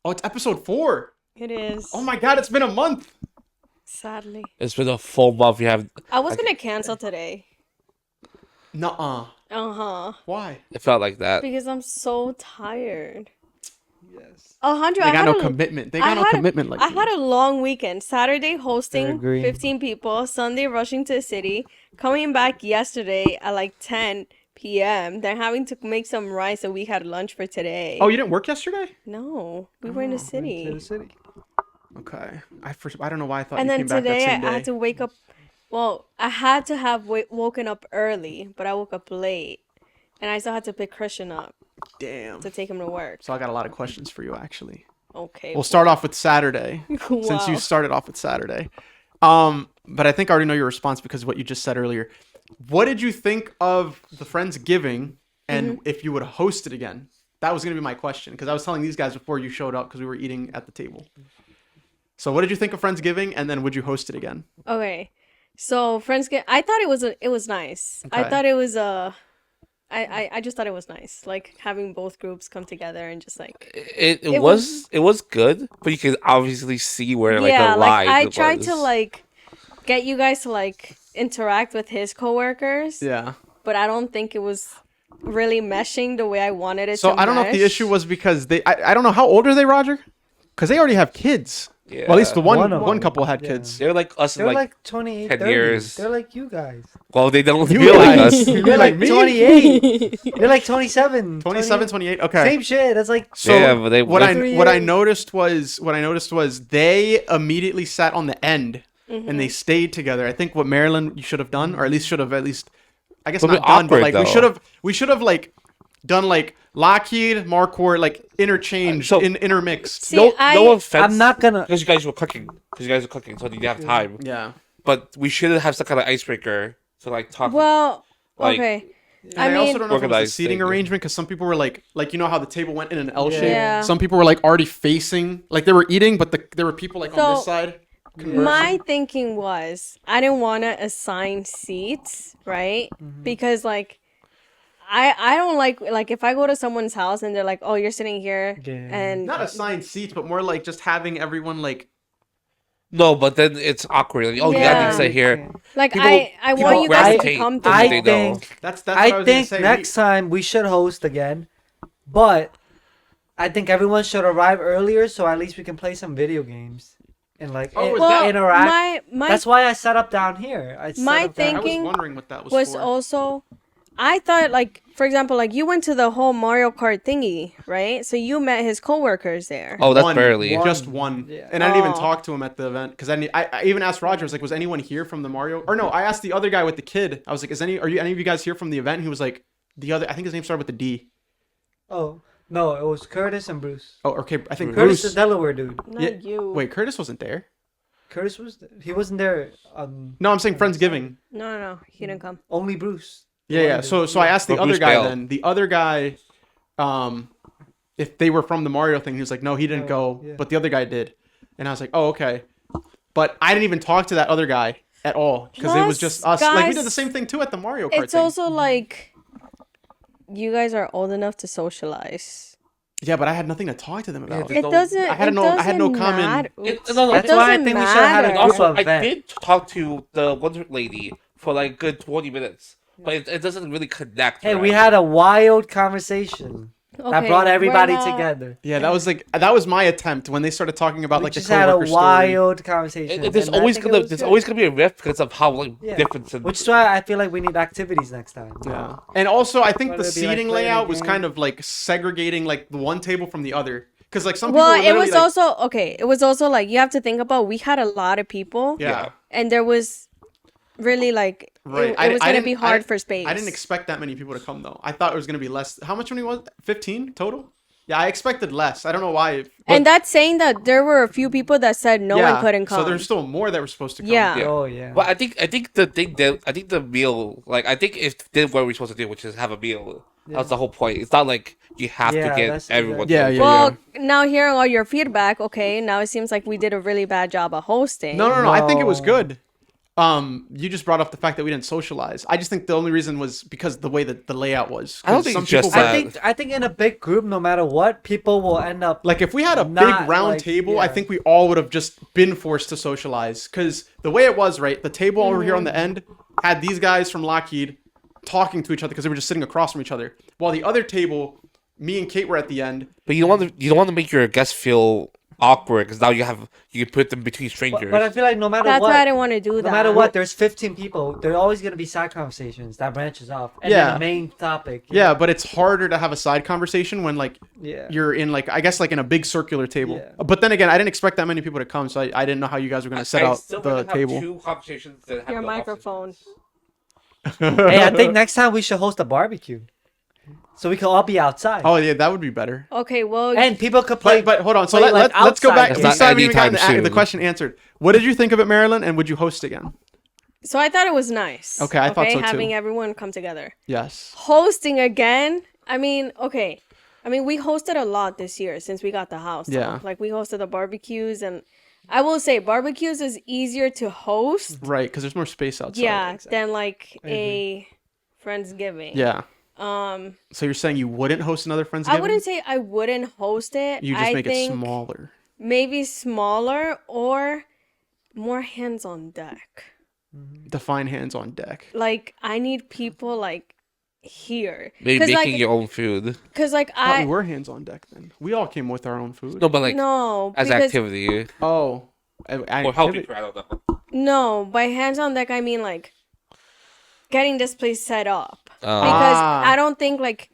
Oh, it's episode 4. It is. Oh my god, it's been a month. Sadly. It's been a full month. We have. I was gonna cancel today. Nuh-uh. Uh-huh. Why? It felt like that. Because I'm so tired. Yes. 100. They got no commitment. They got no commitment like I had a long weekend. Saturday hosting agree. 15 people. Sunday rushing to the city. Coming back yesterday at like 10 p.m. Then having to make some rice so we had lunch for today. Oh, you didn't work yesterday? No, we were in the city. To the city. Okay. I don't know why I thought And you then came back that today same day. I had to wake up. Well, I had to have woken up early, but I woke up late. And I still had to pick Christian up Damn. to take him to work. So I got a lot of questions for you, actually. Okay. We'll start off with Saturday, Wow. since you started off with Saturday. But I think I already know your response because of what you just said earlier. What did you think of the Friendsgiving, and if you would host it again? That was going to be my question, because I was telling these guys before you showed up because we were eating at the table. So what did you think of Friendsgiving, and then would you host it again? Okay. So Friendsgiving, I thought it was nice. I Okay. thought it was I just thought it was nice, like having both groups come together and just like It was good, but you can obviously see where like yeah, the like line I was. tried to like get you guys to like interact with his coworkers, Yeah. but I don't think it was really meshing the way I wanted it So to I don't know if the mesh. issue was because I don't know, how old are they, Roger? Because they already have kids. Yeah. Well, at least the One one of one them. couple had Yeah. kids. They're like us in They're like, like 28, 10 30. years. They're like you guys. well, they don't You feel like guys. us. You're You're like like me? 28. You're like 27. 27, 28. Okay. Same shit. That's like So Yeah, but they- what three I years. noticed was they immediately sat on the end and they stayed together. I think what Maryland you should have done, or at least I guess But not it'd be done, but awkward, like though. we should have like done like Lockheed, Marquardt, like interchanged, So- intermixed. See, no I offense. I'm not gonna. because you guys were cooking. So you have time. Yeah. But we should have some kind of icebreaker to like talk. well, Like- okay. And I I also mean, don't know if it was the Organized seating thing. arrangement, because some people were like you know how the table went in an L shape. Yeah. Some people were like already facing, like they were eating, but there were people like on this So- side. my thinking was I didn't want to assign seats, right? Because like I don't like if I go to someone's house and they're like, "Oh, you're sitting here," Yeah. and Not assigned seats, but more like just having everyone like. No, but then it's awkward. Like, oh, you Yeah. gotta sit here. like People- I want people you guys to be gravitate to comfortable. what I they know. think. That's what I I was think gonna say. next time we should host again, but I think everyone should arrive earlier so at least we can play some video games and like Oh, is well, that- interact. my That's why I set up down here. I set my up down- I was thinking wondering what that was, was for. also I thought like for example like you went to the whole Mario Kart thingy, right? So you met his coworkers there. Oh, that's One. barely. One. Just one. Yeah. And I didn't even Oh. talk to him at the event because I even asked Roger. I was like, "Was anyone here from the Mario?" Or no, I asked the other guy with the kid. I was like, "Are you any of you guys here from the event?" He was like, "The other." I think his name started with the D. Oh no, it was Curtis and Bruce. Oh, okay. I think Curtis, Bruce. the Delaware dude. Not Yeah, you. Wait, Curtis wasn't there. Curtis he wasn't there. No, I'm saying Friendsgiving. No, he didn't come. Only Bruce. Yeah. So I asked the Or other Bruce guy Bell. then. The other guy, if they were from the Mario thing, he was like, "No, he didn't Oh, go," yeah. but the other guy did. And I was like, "Oh, okay." But I didn't even talk to that other guy at all because it was Plus, just us. Like we guys, did the same thing too at the Mario Kart It's thing. also like you guys are old enough to socialize. Yeah, but I had nothing to talk to them about. there's It no- doesn't. I had no comment. Matter. No, That's it why I doesn't think we should have had a matter. group Also, I event. did talk to the one lady for like good 20 minutes, but it doesn't really connect. Hey, right? we had a wild conversation that Okay, brought everybody we're not- together. Yeah, that was my attempt when they started talking about We like the just had a coworker story. wild conversation. There's and I always think it gonna was there's good. always gonna be a rift because of how like Yeah. different. And, Which is why I feel like we need activities next time. Yeah, and also I think the Whether it be, like, seating playing a layout was game. kind of like segregating like the one table from the other because like some Well, people. it were was literally, like, also okay. It was also like you have to think about. We had a lot of people, yeah. and there was really like Right. it was gonna didn't- be I hard didn't- for space. I didn't expect that many people to come though. I thought it was gonna be less. How much many was it? 15 total? Yeah, I expected less. I don't know why. And that's saying that there were a few people that said no yeah, one couldn't come. So there's still more that were supposed to come. Yeah. Yeah. Oh yeah. but I think the meal I think if did what we're supposed to do, which is have a meal. That's the whole point. It's not like you have Yeah, to get that's everyone. exactly- Yeah, to- yeah. well, now hearing all your feedback, okay, now it seems like we did a really bad job of hosting. No. I think it was No. good. You just brought up the fact that we didn't socialize. I just think the only reason was because the way that the layout was. I don't think some it's just people- that. I think in a big group, no matter what, people will end up Like if we had a Not, big round like, table, I yeah. think we all would have just been forced to socialize. Because the way it was, right, the table over here on the end had these guys from Lockheed talking to each other because they were just sitting across from each other, while the other table, me and Kate were at the end. But you don't want to make your guests feel awkward because now you can put them between strangers. But I feel like no matter That's what, why I didn't want to do that. no matter what, there's 15 people. There are always gonna be side conversations that branches off, and then Yeah. the main topic. Yeah, but it's harder to have a side conversation when like Yeah. you're in like I guess like in a big circular table. Yeah. But then again, I didn't expect that many people to come, so I didn't know how you guys were gonna set I out still the rather have table. Two conversations than have Your no microphone. Hey, I think next time we should host a barbecue, so we can all be outside, Oh yeah, that would be better. Okay, well, and people could play. But hold on, so play, like, let's go back. outside. We That's still not haven't even gotten anytime the soon. question answered. What did you think of it, Marilyn? And would you host again? so I thought it was nice. Okay, I thought so, too. Having everyone come together. Yes. Hosting again. I mean, okay. I mean, we hosted a lot this year since we got the house. Yeah. Like we hosted the barbecues, and I will say barbecues is easier to host. Right, because there's more space outside. Yeah, than like a Friendsgiving. Yeah. Um, So you're saying you wouldn't host another Friendsgiving? I wouldn't say I wouldn't host it. You just I make it think smaller. maybe smaller or more hands on deck. Define hands on deck. Like I need people like here. Maybe 'Cause, making like, your own food. Cause like I thought we I were hands on deck then. We all came with our own food. No, but like no as because activity Oh. or helping. I don't know. no by hands on deck I mean like getting this place set up Uh, because Ah. I don't think like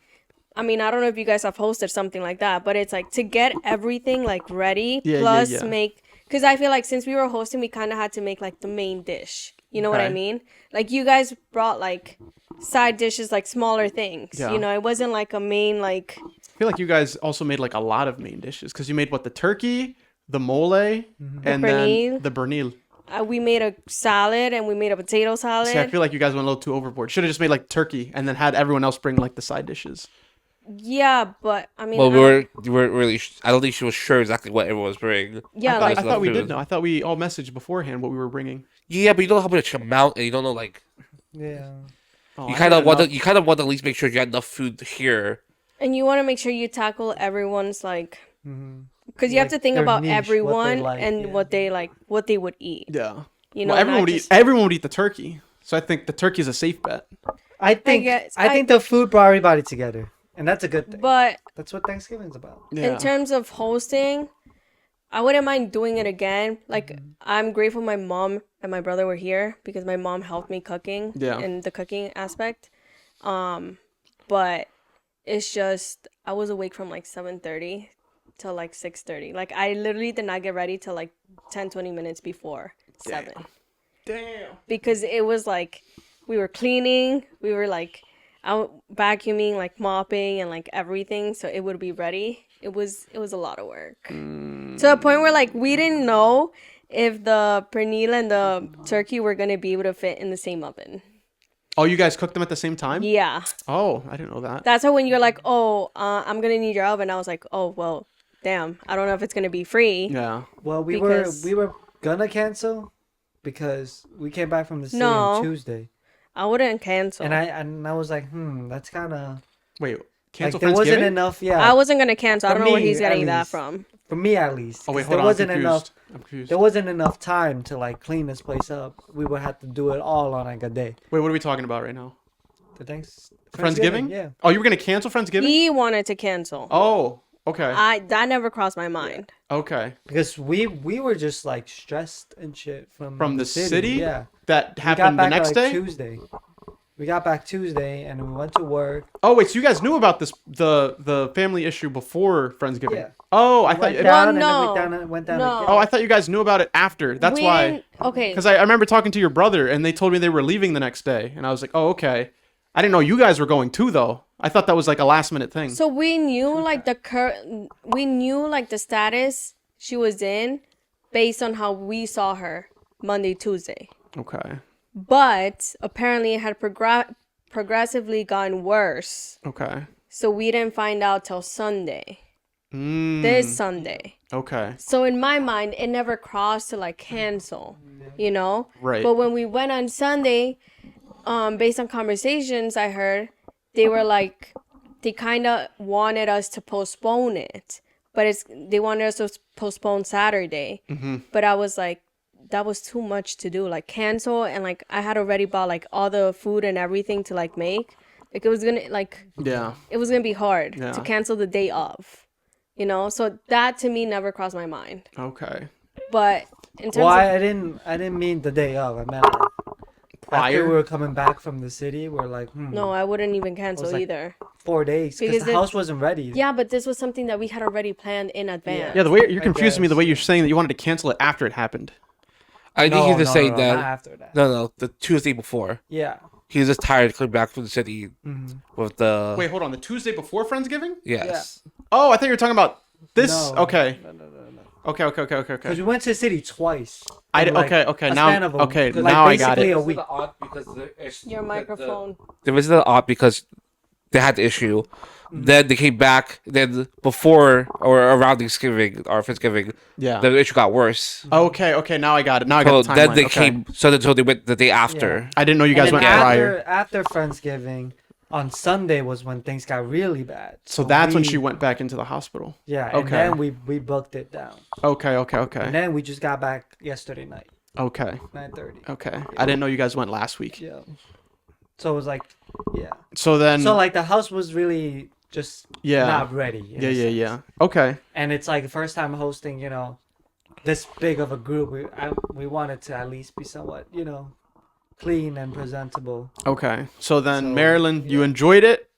I mean I don't know if you guys have hosted something like that, but it's like to get everything like ready Yeah, plus yeah. make because I feel like since we were hosting we kind of had to make like the main dish. You know what I Okay. mean? Like you guys brought like side dishes, like smaller things. Yeah. You know, it wasn't like a main like. I feel like you guys also made like a lot of main dishes because you made what, the turkey, the mole, and then pernil. the bernil. We made a salad and we made a potato salad. See, I feel like you guys went a little too overboard. Should have just made like turkey and then had everyone else bring like the side dishes. Yeah, but I mean, well, I- we weren't really. I don't think she was sure exactly what everyone was bringing. yeah, I like thought we food. did know. I thought we all messaged beforehand what we were bringing. Yeah, but you don't know how much amount, and you don't know like Yeah. Oh, you I kind of didn't want know. to. You kind of want to at least make sure you got enough food here. and you want to make sure you tackle everyone's like, Mhm. because you have Like, to think their about niche, what they everyone like, and yeah. what they like, what they would eat. Yeah. You know, Well, everyone not would eat. just- Everyone would eat the turkey. So I think the turkey is a safe bet. I think guess- I think the food brought everybody together, and that's a good thing. But That's what Thanksgiving's about. Yeah. in terms of hosting, I wouldn't mind doing it again. Like Mm-hmm. I'm grateful my mom and my brother were here because my mom helped me cooking Yeah. in the cooking aspect. But it's just I was awake from like 7:30 till like 6:30. Like I literally did not get ready till like 10-20 minutes before 7 Damn. because it was like we were cleaning, we were like out vacuuming, like mopping and like everything, so it would be ready. It was a lot of work to the point where like we didn't know if the pernil and the turkey were gonna be able to fit in the same oven. Oh, you guys cooked them at the same time? Yeah, Oh, I didn't know that. that's how when you're like, oh, I'm gonna need your oven. I was like, oh well, damn, I don't know if it's gonna be free. Yeah. Well, Because- we were gonna cancel because we came back from the city No. on Tuesday, I wouldn't cancel. and I was like, that's kind of Wait, like cancel there wasn't Friendsgiving? enough. Yeah, I wasn't gonna cancel. I For don't know where me, he's at getting that least. from. for me at least. Oh, wait, 'cause hold there on. wasn't I'm confused. enough. I'm confused. There wasn't enough time to like clean this place up. We would have to do it all on like a day. Wait, what are we talking about right now? The thanks Friendsgiving? Yeah. Oh, you were going to cancel Friendsgiving? He wanted to cancel. Oh, okay. That never crossed my mind. Okay. Because we were just like stressed and shit From the city. city? Yeah. That We got happened the back next like day? Tuesday. We got back Tuesday and we went to work. Oh, wait, so you guys knew about this the family issue before Friendsgiving? Yeah. Oh, I We thought went down and then no. went down No. again. Oh, I thought you guys knew about it after. That's We why. didn't- Okay. Because I remember talking to your brother, and they told me they were leaving the next day, and I was like, "Oh, okay." I didn't know you guys were going too, though. I thought that was like a last minute thing. So we knew like we knew like the status she was in based on how we saw her Monday, Tuesday. Okay. But apparently it had progressively gotten worse. Okay. So we didn't find out till Sunday. Mm, This Sunday. okay. So in my mind, it never crossed to like cancel. you know. Right. But when we went on Sunday, based on conversations I heard, they were like, they kind of wanted us to postpone it, but they wanted us to postpone Saturday. But I was like, that was too much to do, like cancel, and like I had already bought like all the food and everything to like make. Like it was gonna be hard to cancel the day of, you know. So that to me never crossed my mind. Okay. But in terms Well, of I didn't mean the day of. I meant like, after we Prior. were coming back from the city. We're like, no, I wouldn't even cancel like- either. 4 days because Because the it- house wasn't ready. Yeah, but this was something that we had already planned in advance. Yeah, the way you're confusing me, guess. the way you're saying that you wanted to cancel it after it happened. I think he's just saying not that. after that. No, the Tuesday before. Yeah. He was just tired coming back from the city with the. Wait, hold on. The Tuesday before Friendsgiving? Yes. Oh, I thought you were talking about this. No. Okay. No. Okay. Because we went to the city twice. I in, like, okay. a Now, span of a- okay. like, Now I got basically it. a week. Your microphone. They visited odd because they had the issue. Then they came back. Then before or around Thanksgiving or Thanksgiving, Yeah. the issue got worse. Okay. Now I got it. Now I So got the timeline. then they Okay. came. So they went the day after. I didn't know you guys And went then prior. after Friendsgiving, on Sunday was when things got really bad. So that's when we- she went back into the hospital. Yeah. Okay. And then we booked it down. Okay. And then we just got back yesterday night, Okay. 9:30. Okay. I didn't know you guys went last week. Yeah. So it was like, yeah. So then. So like the house was really just not ready. in a sense. Yeah. Okay. And it's like the first time hosting, this big of a group. We wanted to at least be somewhat, clean and presentable. Okay. So then, So, Marilyn, you enjoyed it,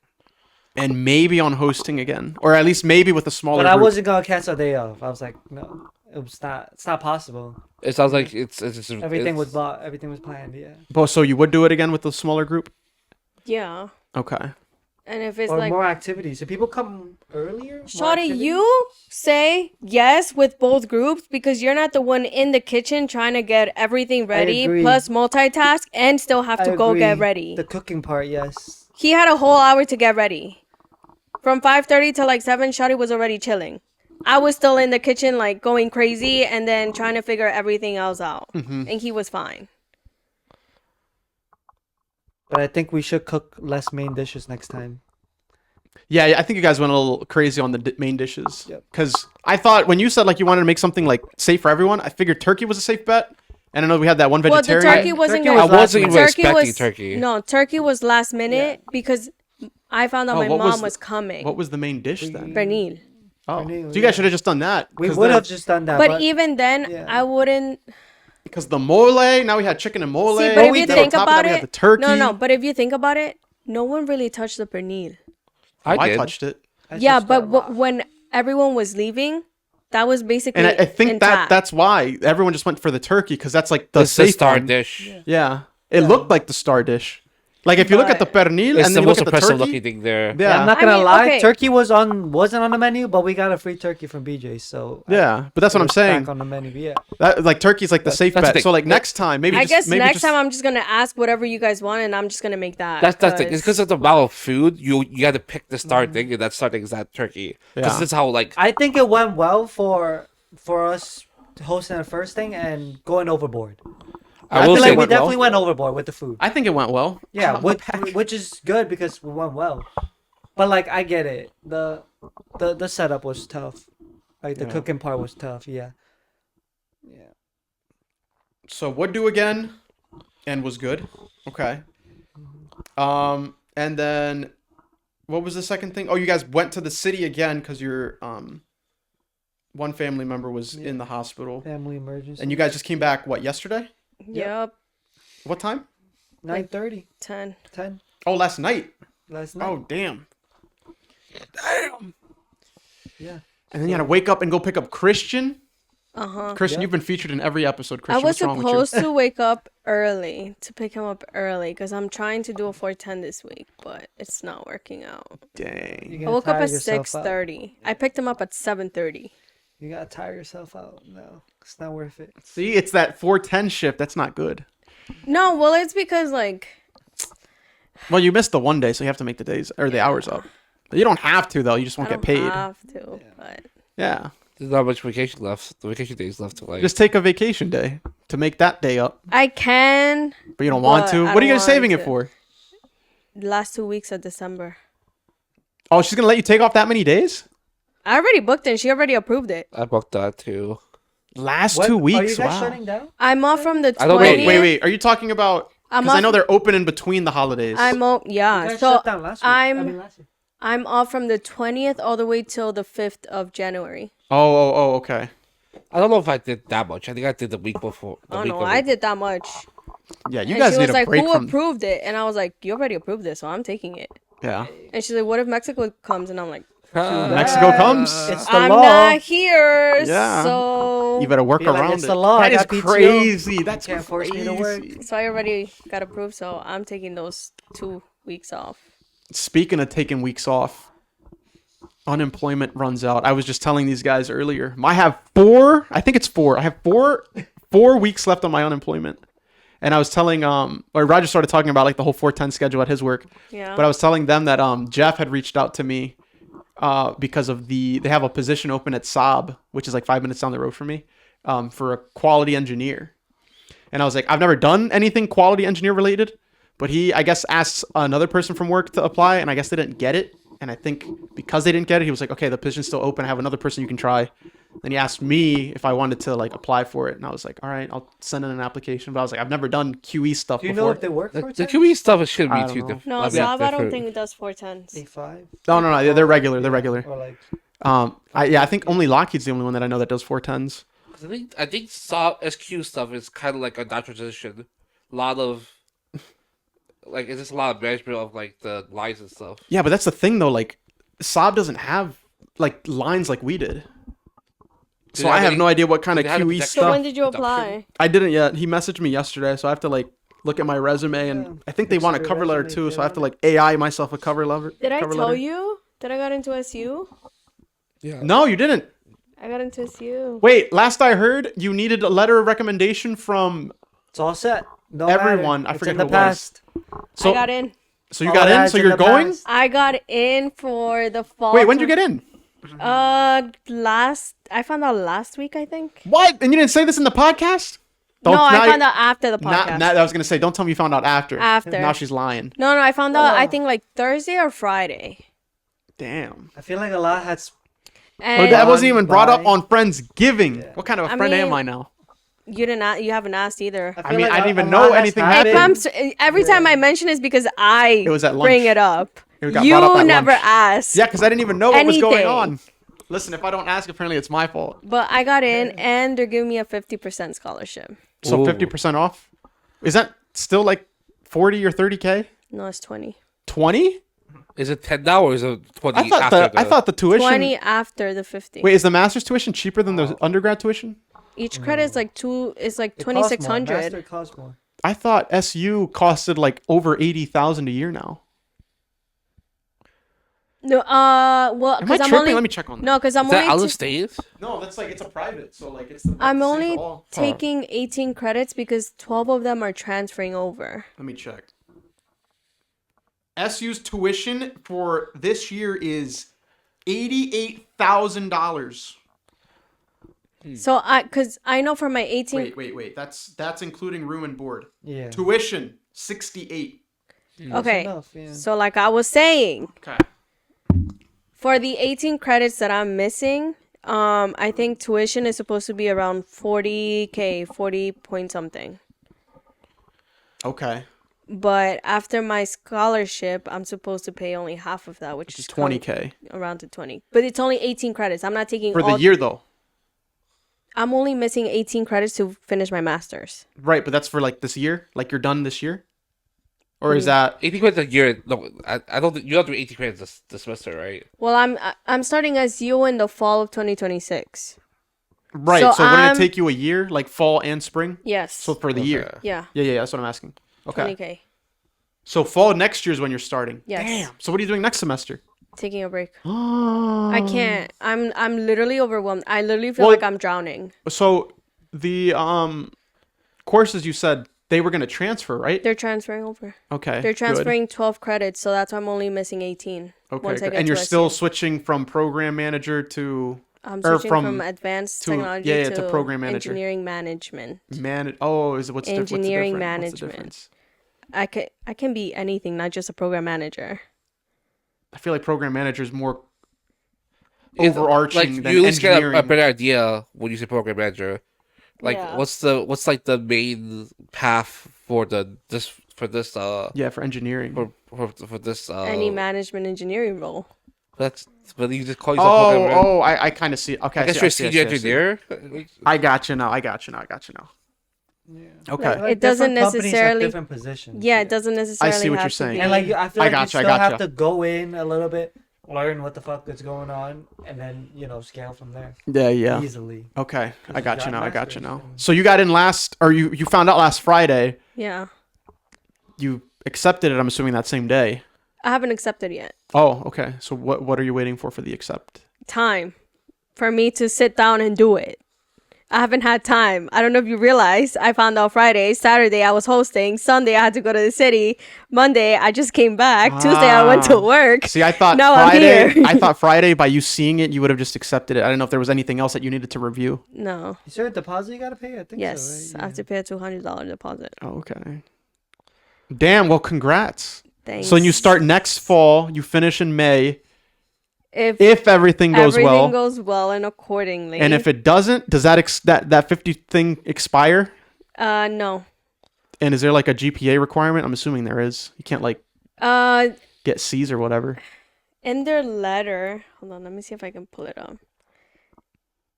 and maybe on hosting again, or at least maybe with a smaller But I group. wasn't gonna cancel a day off. I was like, no, it's not possible. It sounds like it's Everything was it's- bought. Everything was planned. Yeah. But so you would do it again with the smaller group? Yeah. Okay. And if it's Or like, more activities. Do people come earlier? More Shawty, activities? you say yes with both groups because you're not the one in the kitchen trying to get everything ready, agree. plus multitask, and still have to I go get agree. ready. The cooking part, yes. He had a whole hour to get ready. From 5:30 to like 7, Shawty was already chilling. I was still in the kitchen like going crazy and then trying to figure everything else out. And he was fine. But I think we should cook less main dishes next time. Yeah, I think you guys went a little crazy on the main dishes. Yep. Because I thought when you said like you wanted to make something like safe for everyone, I figured turkey was a safe bet. And I know we had that one Well, the vegetarian. turkey wasn't Turkey gonna. was I wasn't even turkey expecting was turkey. No, turkey was last minute because I found out Oh, my what mom was was coming. What was the main dish then? Pernil. Oh, Pernil, so you guys should have just done that. We would have just done that. But even then, yeah. I wouldn't. Because the mole, now we had chicken and mole. See, but if we you did think on top of about that, we it, had the turkey. no. But if you think about it, no one really touched the pernil. I did. touched it. Yeah, but when everyone was leaving, that was basically. And I think intact. that's why everyone just went for the turkey, because that's like the It's the safe star one. dish. Yeah. It looked like the star dish. Like if you look at the pernil It's and the then you look most at the impressive turkey. looking thing there. Yeah. I'm not I gonna mean, lie, okay. turkey wasn't on the menu, but we got a free turkey from BJ, so Yeah, but that's what I'm it's saying. back on the menu. Yeah, That like turkey's like the safe that's the bet. thing. So like next time, maybe I just, guess maybe next just, time I'm just gonna ask whatever you guys want, and I'm just gonna make that. That's the thing. It's because of the amount of food you got to pick the star Mm-hmm. thing, and that star thing is that turkey. Because Yeah. that's how like I think it went well for us hosting the first thing and going overboard. I I will feel say like we went well. definitely went overboard with the food. I think it went well. Yeah, which is good because we went well. But like I get it. The setup was tough. Like the cooking part was tough. Yeah. Yeah. So would do again, and was good. Okay. And then what was the second thing? Oh, you guys went to the city again because your one family member was in the hospital, Family emergency. and you guys just came back. What, yesterday? Yep. What time? 9:30, 10. 10 Oh, last night. last night. Oh, damn. Damn. Yeah. And then you had to wake up and go pick up Christian. Uh-huh. Christian, Yep. you've been featured in every episode. I Christian, was what's wrong with you? supposed to wake up early to pick him up early because I'm trying to do a 410 this week, but it's not working out. Dang. You're I gonna woke up tire at yourself out. 6:30. I picked him up at 7:30. You gotta tire yourself out. No, it's not worth it. See, it's that 410 shift. That's not good. No, well, it's because like Well, you missed the one day, so you have to make the days or the hours up. But you don't have to, though. You just I won't don't get paid. have to, but Yeah. there's not much vacation left. The vacation days left to like. Just take a vacation day. to make that day up, I can. but you don't want But to. I What are you don't guys saving want it to. for? The last 2 weeks of December. Oh, she's gonna let you take off that many days? I already booked it. And she already approved it. I booked that too. Last What? 2 Are you weeks. guys Wow. shutting down? I'm off from the 20th. I don't know yet. Wait. Are you talking about? I'm Because I off- know they're open in between the holidays. You Yeah. guys So shut down last week. I mean, last year. I'm off from the 20th all the way till the 5th of January. Oh, okay. I don't know if I did that much. I think I did the week before. Oh no, I did that much. Yeah, you And guys she need was a like, break "Who from. approved it?" And I was like, "You already approved this, so I'm taking it." Yeah. And she's like, "What if Mexico comes?" And I'm like, Mexico comes. It's the "I'm law. not here, Yeah. so You better work Be like, around it's it. the law, I That is got PTO. crazy. That's can't force me crazy. to work. so I already got approved, so I'm taking those 2 weeks off." Speaking of taking weeks off, unemployment runs out. I was just telling these guys earlier. I have 4. I think it's 4. I have 4 weeks left on my unemployment. And I was telling or Roger started talking about like the whole 410 schedule at his work. Yeah. But I was telling them that Jeff had reached out to me because of they have a position open at Saab, which is like 5 minutes down the road from me, for a quality engineer. And I was like, I've never done anything quality engineer related, but he, I guess, asked another person from work to apply, and I guess they didn't get it. And I think because they didn't get it, he was like, okay, the position's still open. I have another person you can try. Then he asked me if I wanted to like apply for it, and I was like, all right, I'll send in an application. But I was like, I've never done QE stuff Do you before. know if they work The, for the it? QE stuff shouldn't I be don't too know. different. No, mean, Saab, I don't different. think it does 410s. A5? No, they're regular. They're regular. Or like, I think only Lockheed's the only one that I know that does 410s. I think SQ stuff is kind of like a natural transition. A lot of it's just a lot of management of like the lines and stuff. Yeah, but that's the thing though. Like, Saab doesn't have like lines like we did. Do So they I have have any- no idea what kind do of they have a QE protection? So stuff. when did you Production. apply? I didn't yet. He messaged me yesterday, so I have to like look at my resume, and Yeah. I think they Fix want a your cover letter resume, too. get So I have to on like AI myself a cover letter. Did I cover tell letter. you that I got into SU? Yeah. No, you didn't. I got into SU. Wait, last I heard, you needed a letter of recommendation from it's all set. Don't everyone. matter. I forget it's in who the it was. past. So I got in. So you All got in. that's So in you're the going. past. I got in for the fall. Wait, when did you get in? I found out last week, I think. What? And you didn't say this in the podcast? No, I now found you- out after the podcast. I was gonna say, don't tell me you found out after. After. Now she's lying. No, I found out. I Oh. think like Thursday or Friday. Damn. I feel like a lot has. Oh, And that wasn't even brought up by- on Friendsgiving. What kind of a I friend am mean, I now? you didn't. You haven't asked either. I mean, I didn't even a know lot has anything happened. It happened. comes every time I mention it's because I It was at bring lunch. it up. It got brought up You at never lunch. asked. Yeah, because I didn't even know what was going Anything. on. Listen, if I don't ask, apparently it's my fault. But I got in, and they're giving me a 50% scholarship. So Ooh. 50% off? Is that still like 40 or 30K? No, it's 20. 20? Is it $10 or is it 20 I thought after I thought the tuition. 20 after the 50. Wait, is the master's tuition cheaper than the undergrad tuition? Each credit is like It costs more. 2,600. Master costs more. I thought SU costed like over 80,000 a year now. No, well, Am I because I'm tripping? only Let me check on that. no, because I'm Is that out only of state? No, that's like it's a private, so like it's the I'm same only for all. taking 18 credits because 12 of them are transferring over. Let me check. SU's tuition for this year is $88,000. So because I know for my 18, Wait. That's including room and board. Yeah. Tuition 68. okay. Enough, yeah. So like I was saying, Okay. for the 18 credits that I'm missing, I think tuition is supposed to be around 40K, 40 point something. Okay. But after my scholarship, I'm supposed to pay only half of that, which Which is is 20K around to 20. But it's only 18 credits. I'm not taking for all the year though. I'm only missing 18 credits to finish my master's. Right, but that's for like this year. Like you're done this year, or is that 80 credits a year. No, I don't think you don't do 80 credits this semester, right? Well, I'm starting as you in the fall of 2026. right? So So, wouldn't I'm- it take you a year, like fall and spring? Yes. So for the year. Okay. Yeah. Yeah. That's what I'm asking. Okay. 20K. So fall next year is when you're starting. Yes. Damn. So what are you doing next semester? Taking a break. Oh. I can't. I'm literally overwhelmed. I literally feel Well- like I'm drowning. So the courses you said they were gonna transfer, right? They're transferring over. Okay. They're good. transferring 12 credits, so that's why I'm only missing 18. Okay. once I Good. get And you're to still SU. switching from program manager to I'm Or switching from from advanced to- technology yeah, to, to program manager. engineering management. Is it what's Engineering What's the management. difference? I can be anything, not just a program manager. I feel like program manager is more It's, overarching like than you at least get engineering. a better idea when you say program manager. Like Yeah. what's like the main path for this Yeah, for engineering. for this Any management engineering role. that's but you just call yourself program manager. I kind of see. Okay, I guess you're a senior engineer. I got you now. Yeah. Okay. Like, it doesn't different companies have necessarily- different positions. Yeah, it doesn't necessarily what have you're to saying. be. And like I feel I like gotcha, you I still gotcha. have to go in a little bit, learn what the fuck is going on, and then scale from there Yeah. easily. Okay, I you got you got now. masters, now. and- So you got in last, or you found out last Friday. Yeah. You accepted it. I'm assuming that same day. I haven't accepted yet. Oh, okay. So what are you waiting for the accept? Time for me to sit down and do it. I haven't had time. I don't know if you realize. I found out Friday. Saturday I was hosting. Sunday I had to go to the city. Monday I just came back. Tuesday I went to work. See, I thought Now I'm Friday. here. I thought Friday by you seeing it, you would have just accepted it. I don't know if there was anything else that you needed to review. No. Is there a deposit you gotta pay? I think Yes. so, right? I have to pay a $200 deposit. Oh, okay. Damn. Well, congrats. Thanks. So when you start next fall, you finish in May. If If everything goes everything well, goes well and accordingly. and if it doesn't, does that 50 thing expire? no. And is there like a GPA requirement? I'm assuming there is. You can't like Uh get C's or whatever. in their letter, hold on, let me see if I can pull it up.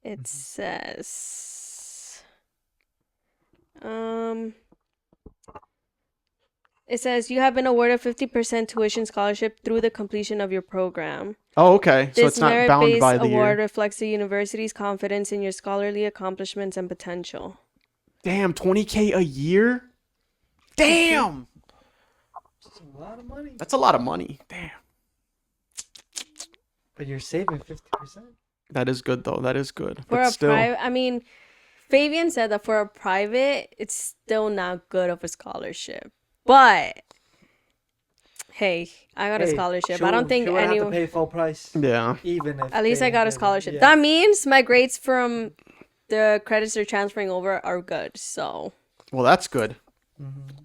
Mm-hmm. It says it says you have been awarded 50% tuition scholarship through the completion of your program. Oh, okay. So This it's not bound merit-based by the award year. reflects the university's confidence in your scholarly accomplishments and potential. Damn, 20K a year? Damn. It's a lot of money. That's a lot of money. Damn. But you're saving 50%. That is good though. That is good. For But a still. private, I mean, Fabian said that for a private, it's still not good of a scholarship. But hey, I got a scholarship. I don't think she would have to anyone. pay full price, Yeah. even if. At least they I got a didn't. scholarship. Yeah. That means my grades from the credits they're transferring over are good. So Well, that's good. Mm-hmm.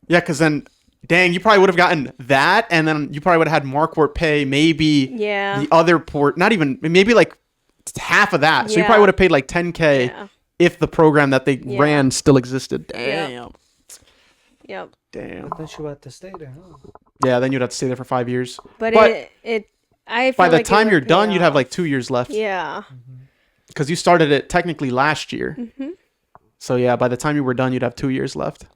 Yeah, because then, dang, you probably would have gotten that, and then you probably would have had Marquardt pay maybe yeah, the other port, not even, maybe like half of that. So you Yeah. probably would have paid like 10K yeah, if the program that they Yeah. ran still existed. Yeah. Damn. yep. Damn. But then she would have to stay there, huh? Yeah, then you'd have to stay there for 5 years. But, But I feel By the like it time would you're pay done, you'd have off. like 2 years left. Yeah. Because you started it technically last year. Mm-hmm. So yeah, by the time you were done, you'd have 2 years left.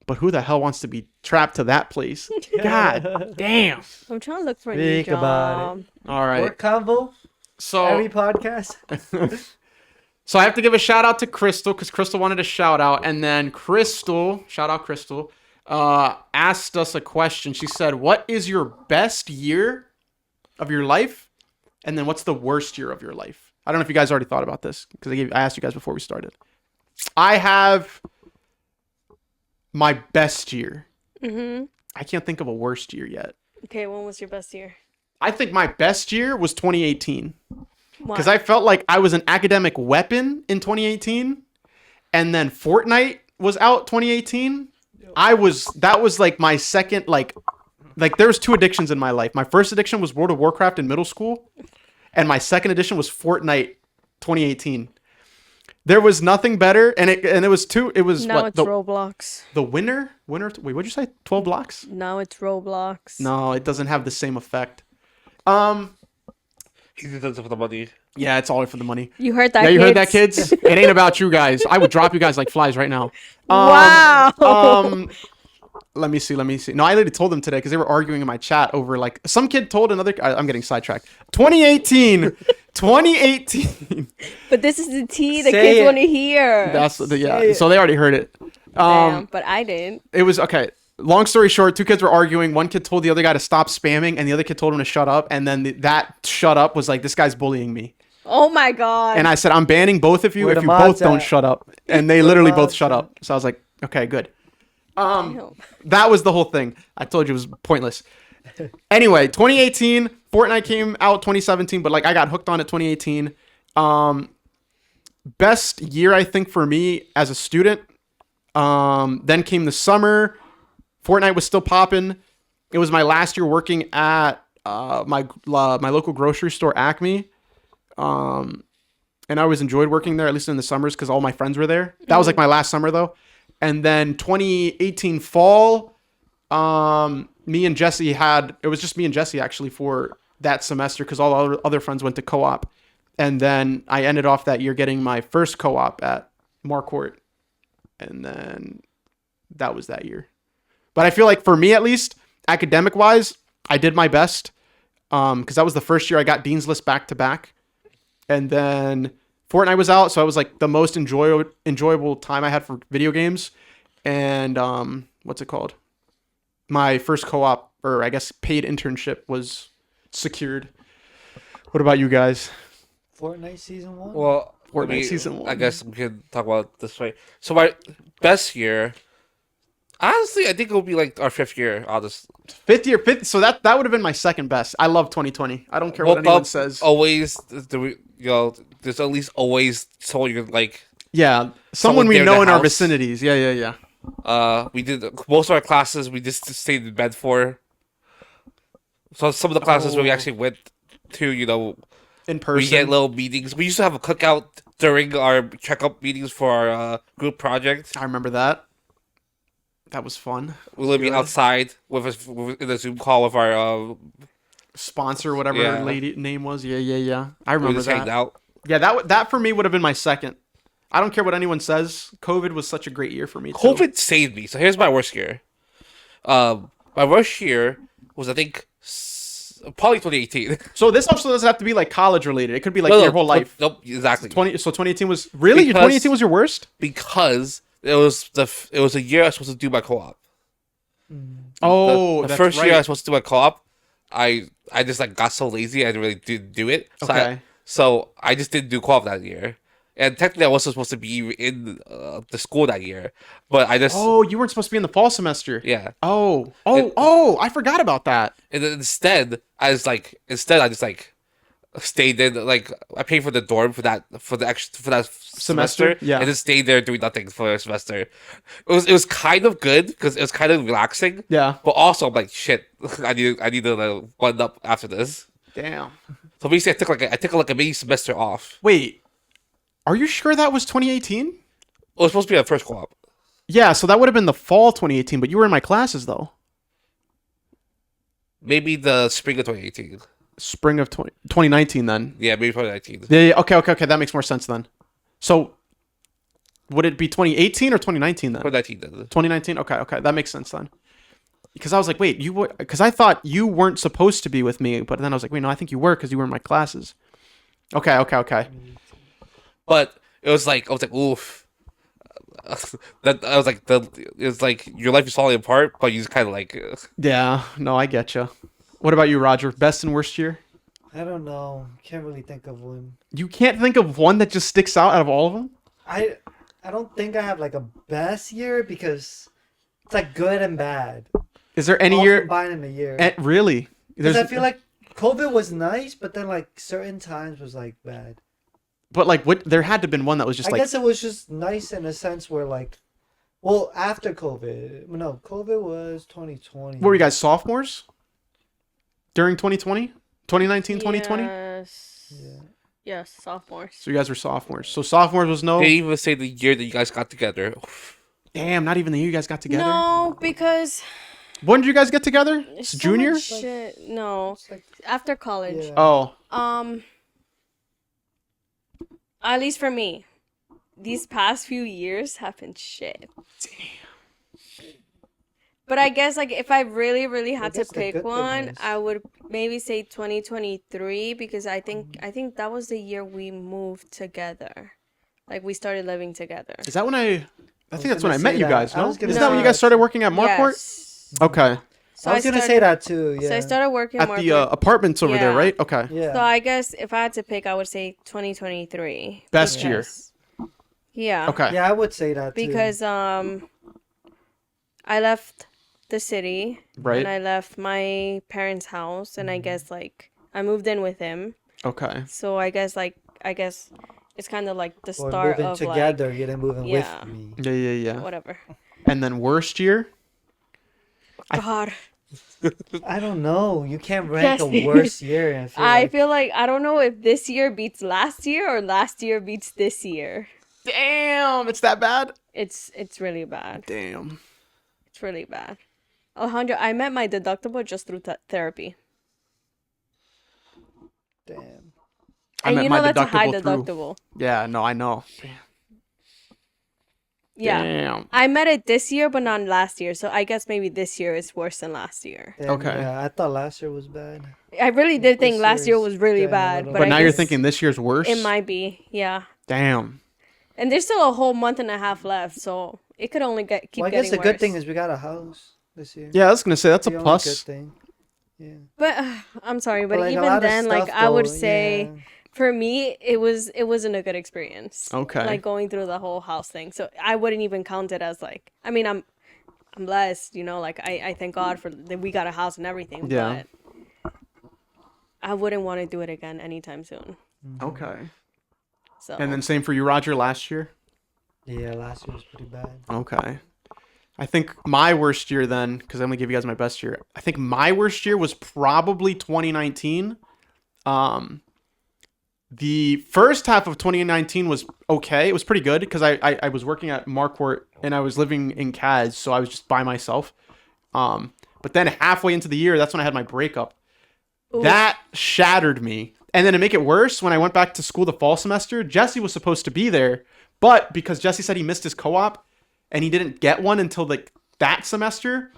But who the hell wants to be trapped to that place? God damn. I'm trying to look for a Think new job. about it. All right. Work convo So every podcast. So I have to give a shout out to Crystal because Crystal wanted a shout out, and then Crystal, shout out Crystal, asked us a question. She said, "What is your best year of your life, and then what's the worst year of your life?" I don't know if you guys already thought about this because I asked you guys before we started. I have my best year. Mm-hmm. I can't think of a worst year yet. Okay, when was your best year? I think my best year was 2018. Why? Because I felt like I was an academic weapon in 2018, and then Fortnite was out 2018. That was like my second, like there was 2 addictions in my life. My first addiction was World of Warcraft in middle school, and my second addiction was Fortnite 2018. There was nothing better, and it was 2. It was now what it's Roblox. the winner. Wait, what'd you say? 12 blocks? Now it's Roblox. No, it doesn't have the same effect. He does it for the money. Yeah, it's all for the money. You heard that? Yeah, you kids? heard that, kids? It ain't about you guys. I would drop you guys like flies right now. Wow. Let me see. No, I literally told them today because they were arguing in my chat over like some kid told another. I'm getting sidetracked. 2018. But this is the tea the Say kids it. want to hear. That's Say yeah. it. So they already heard it. Damn, but I didn't. It was okay. Long story short, 2 kids were arguing. One kid told the other guy to stop spamming, and the other kid told him to shut up. And then that shut up was like, this guy's bullying me. Oh my god. And I said, I'm banning both of you Where if the you both mods don't at? shut up. And they Where the literally both mods shut at? up. So I was like, okay, good. Damn. That was the whole thing. I told you it was pointless. Anyway, 2018, Fortnite came out 2017, but like I got hooked on it 2018. Best year I think for me as a student. Then came the summer. Fortnite was still popping. It was my last year working at my local grocery store, Acme. And I always enjoyed working there, at least in the summers, because all my friends were there. That was like my last summer though. And then 2018 fall, me and Jesse it was just me and Jesse actually for that semester because all the other friends went to co-op. And then I ended off that year getting my first co-op at Marquardt. And then that was that year. But I feel like for me at least, academic wise, I did my best. Because that was the first year I got Dean's List back to back. And then Fortnite was out, so it was like the most enjoyable time I had for video games. And what's it called? My first co-op, or I guess paid internship, was secured. What about you guys? Fortnite season 1. Well, Fortnite season 1. I guess we can talk about it this way. So my best year, honestly, I think it would be like our 5th year. Fifth. So that would have been my second best. I love 2020. I don't care what anyone says. Always, there's at least always someone you're like. Yeah, someone we there in know the in our house. vicinities. Yeah. We did most of our classes. We just stayed in bed for. So some of the classes where we actually went to, In we person. get little meetings. We used to have a cookout during our checkup meetings for our group project. I remember that. That was fun. We would be Good. outside in a Zoom call with our Sponsor, whatever Yeah. her lady name was. Yeah. I we remember just hanged that. out. Yeah, that for me would have been my second. I don't care what anyone says. COVID was such a great year for me. Too. COVID saved me. So here's my worst year. My worst year was, I think, probably 2018. So this also doesn't have to be like college related. It could be like No, your whole life. Nope, exactly. 2018 was really your Because- 2018 was your worst. Because it was a year I was supposed to do my co-op. Oh, the that's first right. year I was supposed to do my co-op, I just like got so lazy I didn't really do it. So Okay. so I just didn't do co-op that year. And technically I wasn't supposed to be in the school that year, but I just Oh, you weren't supposed to be in the fall semester. yeah. Oh, I forgot about that. And then instead I just stayed in, like I paid for the dorm for that semester, Yeah. and just stayed there doing nothing for a semester. It was kind of good because it was kind of relaxing, Yeah. but also I'm like shit. I need to button up after this. Damn. So basically, I took like a mini semester off. Wait, are you sure that was 2018? It was supposed to be our first co-op. Yeah, so that would have been the fall 2018, but you were in my classes though. Maybe the spring of 2018. Spring of 2019 then. Yeah, maybe 2019. Yeah, okay. That makes more sense then. So, would it be 2018 or 2019 then? 2019 then. 2019? Okay. That makes sense then. Because I was like, wait, because I thought you weren't supposed to be with me, but then I was like, wait, no, I think you were because you were in my classes. Okay. But it was like, I was like, oof. That I was like, it's like your life is falling apart, but you just kind of like. Yeah, no, I get you. What about you, Roger? Best and worst year? I don't know. Can't really think of one. You can't think of one that just sticks out of all of them? I don't think I have like a best year because it's like good and bad. Is there any All year? combined in a year. Really? Because I feel like COVID was nice, but then like certain times was like bad. But like, what? There had to have been one that was just I like. guess it was just nice in a sense where like, well, after COVID, no, COVID was 2020. Were you guys sophomores? During 2020? 2019, 2020? Yes. Yeah. Yes, sophomores. So you guys were sophomores. So sophomores was no. They even say the year that you guys got together. Damn, not even the year you guys got together. No, because When did you guys get together? there's so Junior? much shit. No, It's like, after college. yeah. Oh, At least for me, these past few years have been shit. But I guess like if I really, really had to guess the pick good thing one, is- I would maybe say 2023 because I think that was the year we moved together. Like we started living together. is that when I think that's when I gonna met say you that. guys, I no? was Isn't gonna that when say you guys that. started working at Marquardt? Yes. Okay. So I was gonna say that too. Yeah. So I started working At more the apartments over there, Yeah. right? Okay. Yeah. So I guess if I had to pick, I would say 2023. Best year. because- Yeah. Okay. Yeah, I would say that too. Because I left the city. Right. And I left my parents' house, and I guess like I moved in with him. Okay. So I guess it's kind of like the We're start moving of together. You didn't moving yeah. with me. Yeah. whatever. And then worst year? God, I don't know. You can't rank Yes. a worse year. I feel like I don't know if this year beats last year or last year beats this year. Damn, it's that bad? It's really bad. Damn. It's really bad. Alejandro, I met my deductible just through therapy. Damn. I And met you my know that's a high deductible through- deductible. Yeah, no, I know. Yeah. Damn. I met it this year, but not last year. So I guess maybe this year is worse than last year. Damn, Okay. Yeah, I thought last year was bad. I really did think This last year year's was really getting a bad. little- But, But I now you're guess thinking this year's worse? it might be. Yeah. Damn. And there's still a whole month and a half left. So it could only keep Well, I getting guess the worse. good thing is we got a house this year. Yeah, I was going to say that's a The only plus. good thing. Yeah. But I'm sorry. But like, a even lot of then, like stuff, I would though, say... yeah. For me, it wasn't a good experience. Okay. Like going through the whole house thing. So I wouldn't even count it as like. I mean, I'm blessed, you know. Like I thank God for that we got a house and everything. Yeah. But I wouldn't want to do it again anytime soon. Okay. So. And then same for you, Roger, last year? Yeah, last year was pretty bad. Okay. I think my worst year then, because I'm going to give you guys my best year. I think my worst year was probably 2019. The first half of 2019 was okay. It was pretty good because I was working at Marquardt and I was living in Kaz, so I was just by myself. But then halfway into the year, that's when I had my breakup. Oof. That shattered me. And then to make it worse, when I went back to school the fall semester, Jesse was supposed to be there, but because Jesse said he missed his co-op and he didn't get one until like that semester,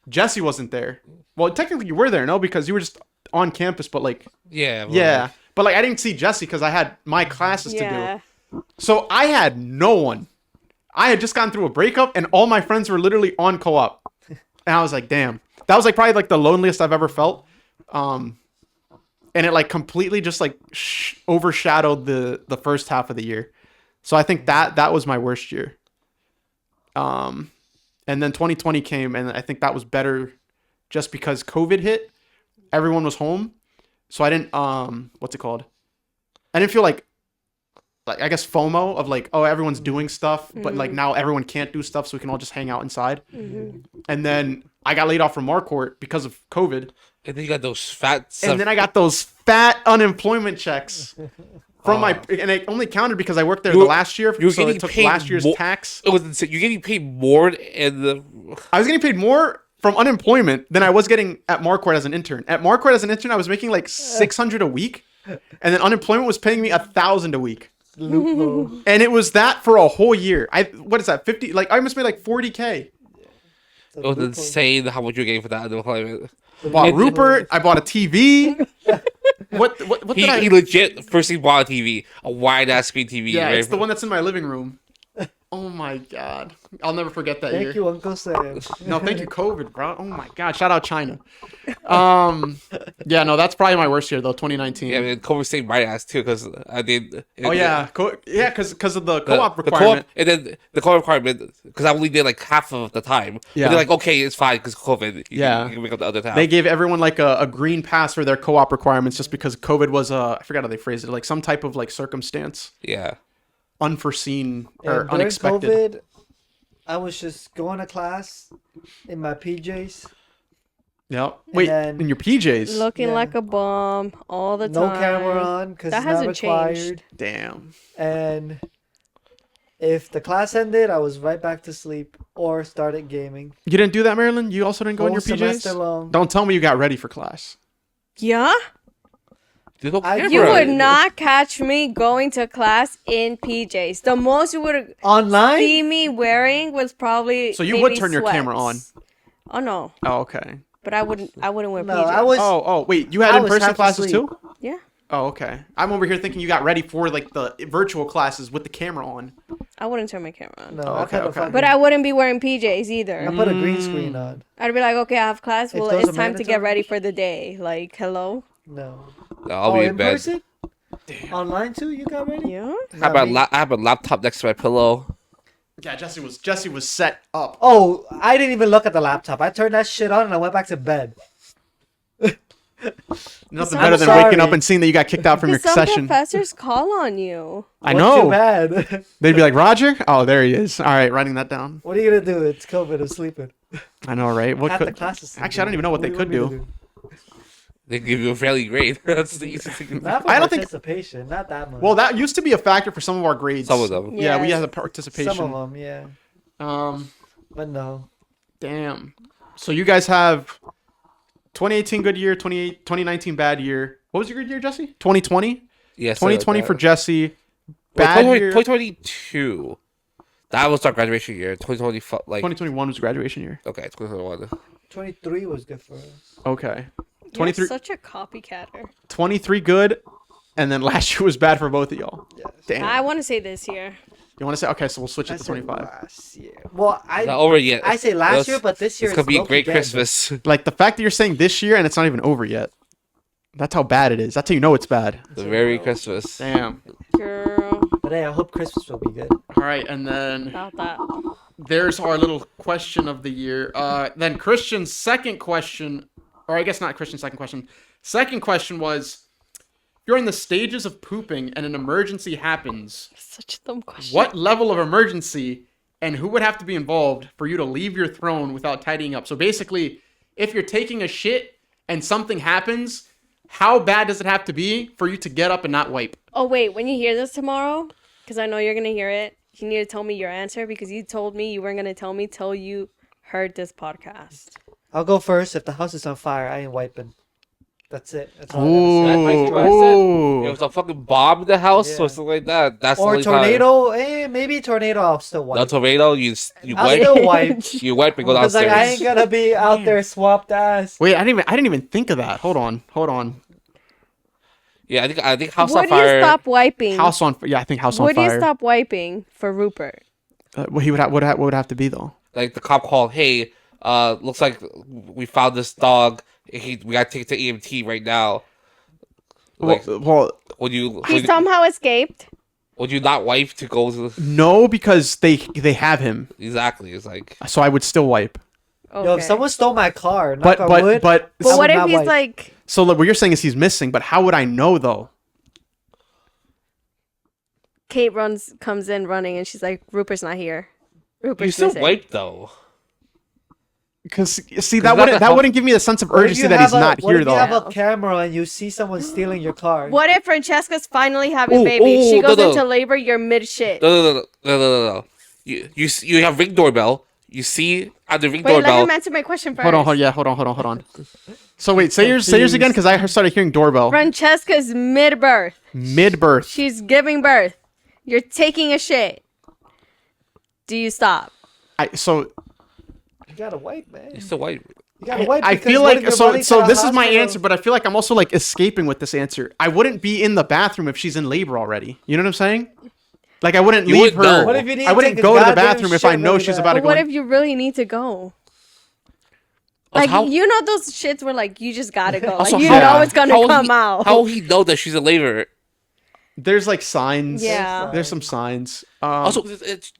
Jesse wasn't there. Well, technically you were there, no, because you were just on campus, but like Yeah. well, yeah. But like I didn't see Jesse because I had my classes to yeah. do. So I had no one. I had just gone through a breakup and all my friends were literally on co-op. And I was like, damn. That was like probably like the loneliest I've ever felt. And it like completely just like overshadowed the first half of the year. So I think that was my worst year. And then 2020 came and I think that was better just because COVID hit. Everyone was home. So I didn't what's it called? I didn't feel like I guess FOMO of like, oh, everyone's doing stuff, but like now everyone can't do stuff, so we can all just hang out inside. Mm-hmm. And then I got laid off from Marquardt because of COVID. And then you got those fat. And then I got those fat unemployment checks from and it only counted because I worked there the last year, you were so getting it took paid last year's more- tax. It was insane. You're getting paid more in the. I was getting paid more from unemployment than I was getting at Marquardt as an intern. At Marquardt as an intern, I was making like $600 a week, and then unemployment was paying me $1,000 a week. Loophole. And it was that for a whole year. What is that? 50? Like I almost made like $40K. It was insane how much you're getting for that unemployment. Bought Rupert. I bought a TV. What did I? He legit first thing bought a TV, a wide ass screen TV. Yeah, right? it's the one that's in my living room. Oh my god, I'll never forget that year. Thank you, Uncle Sam. No, thank you, COVID, bro. Oh my god, shout out China. Yeah, no, that's probably my worst year though, 2019. Yeah, I mean, COVID saved my ass too because I did. Oh yeah, yeah, because of the The co-op the requirement. and then the co-op requirement because I only did like half of the time. Yeah. But they're like, okay, it's fine because COVID. Yeah. you can make up the other time. They gave everyone like a green pass for their co-op requirements just because COVID was I forgot how they phrased it, like some type of like circumstance, yeah. unforeseen And or during unexpected. COVID, I was just going to class in my PJs. Yep. Wait, then- in your PJs? Looking Yeah. like a bum all the No time. camera on because That it's not hasn't required. changed. Damn. And if the class ended, I was right back to sleep or started gaming. You didn't do that, Marilyn? You also didn't go in your Whole semester PJs? long. Don't tell me you got ready for class. Yeah? There's no I- camera. You would not catch me going to class in PJs. The most you would Online? see me wearing was probably So you would maybe turn your camera sweats. Oh no, Oh, okay. but I wouldn't wear No, PJs. I was. Oh, wait. You had I was in-person half classes asleep. too? Yeah, Oh, okay. I'm over here thinking you got ready for like the virtual classes with the camera on. I wouldn't turn my camera on. No, Oh, I okay, put a okay. fucking- But I wouldn't be wearing PJs either. I put a green screen on. I'd be like, okay, I have class. If Well, those it's are time to get mandatory? ready for the day. Like, hello. No. I'll be in bed. person? Online too? You got ready? Yeah. I have, I have a laptop next to my pillow. Yeah, Jesse was set up. Oh, I didn't even look at the laptop. I turned that shit on and I went back to bed. Nothing I'm better than sorry. waking up and seeing that you got kicked out from your Because some session. professors call on you. I What's know. too bad? They'd be like, Roger? Oh, there he is. All right, writing that down. What are you gonna do? It's COVID. I'm sleeping. I know, right? What Half the could classes. actually? I don't even know what they could do. They give you a fairly grade. That's the easiest thing. Not for I don't think- participation. Not that much. Well, that used to be a factor for some of our grades. Some of them. Yeah, we Yes. had the participation. some of them, yeah, but no. Damn. So you guys have 2018 good year, 2019 bad year. What was your good year, Jesse? 2020? Yes. 2020 for Jesse. Bad year. 2022. That was our graduation year. 2020, like 2021 was graduation year. okay, 2021. 23 was good for us. Okay. You're 23 such a copycatter. 23 good, and then last year was bad for both of y'all. Yes. Damn. I want to say this year. You want to say? Okay, so we'll switch I it to said 25. last year. Well, Not over yet. I say last year, but this year it's gonna it's be a low-key great dead. Christmas. Like the fact that you're saying this year and it's not even over yet. That's how bad it is. That's how you know it's bad. The Merry Christmas. Damn. Girl, But hey, I hope Christmas will be good. All right, and then about that. there's our little question of the year. Then Christian's second question, or I guess not Christian's second question. Second question was, you're in the stages of pooping and an emergency happens. Such a dumb question. What level of emergency and who would have to be involved for you to leave your throne without tidying up? So basically, if you're taking a shit and something happens, how bad does it have to be for you to get up and not wipe? Oh wait, when you hear this tomorrow, because I know you're gonna hear it, you need to tell me your answer because you told me you weren't gonna tell me till you heard this podcast. I'll go first. If the house is on fire, I ain't wiping. That's it. That's all I Ooh. gotta That's what I said. If Ooh. it was a fucking bomb in the house Yeah. or something like that, that's say. the Or only tornado. Maybe tornado. I'll still Time. No wipe. tornado, you I'll wipe, still wipe. you wipe and go Because like downstairs. I ain't gonna be out there swapped ass. Wait, I didn't even think of that. Hold on. Yeah, I think house Would on fire. you stop wiping? House on yeah, I think house on Would fire. you stop wiping for Rupert? What he would what would have to be though? Like the cop called, hey, looks like we found this dog. We gotta take it to EMT right now. Like, well, He somehow escaped. would you not wipe to go to the... no, because they have him, Exactly, it's like so I would still wipe. Okay. Yo, if someone stole my car, But knock on wood, but I But what would if not he's wipe. like, so what you're saying is he's missing, but how would I know though? Kate comes in running and she's like, Rupert's not here. you Rupert's still missing. wipe though. Because see that that the wouldn't give me the sense of What if urgency you that he's have not what here if you have though. a camera and you see someone stealing your car? What if Francesca's finally having Ooh, baby? She ooh, goes no. into labor, you're mid shit. No. You have ring doorbell. You see at the ring Wait, let doorbell. him answer my question first. Hold on. So wait, say yours again because I started hearing doorbell Francesca's mid birth. mid birth. She's giving birth. You're taking a shit. Do you stop? So You gotta wipe, man. You still wipe. You gotta wipe. I because feel what like if you're so running to the this is my hospital? answer, but I feel like I'm also like escaping with this answer. I wouldn't be in the bathroom if she's in labor already. You know what I'm saying? Like I wouldn't You leave wouldn't her. know. What if you need I to wouldn't take a go to the goddamn bathroom if I shit know really she's bad? about to But go. what in- if you really need to go? Also, Like, how, you know those shits where, like, you just gotta go. Also, Like, you how- know it's gonna how will come he, out. How will he know that she's a labor? There's like signs. Yeah. There's some signs. Also,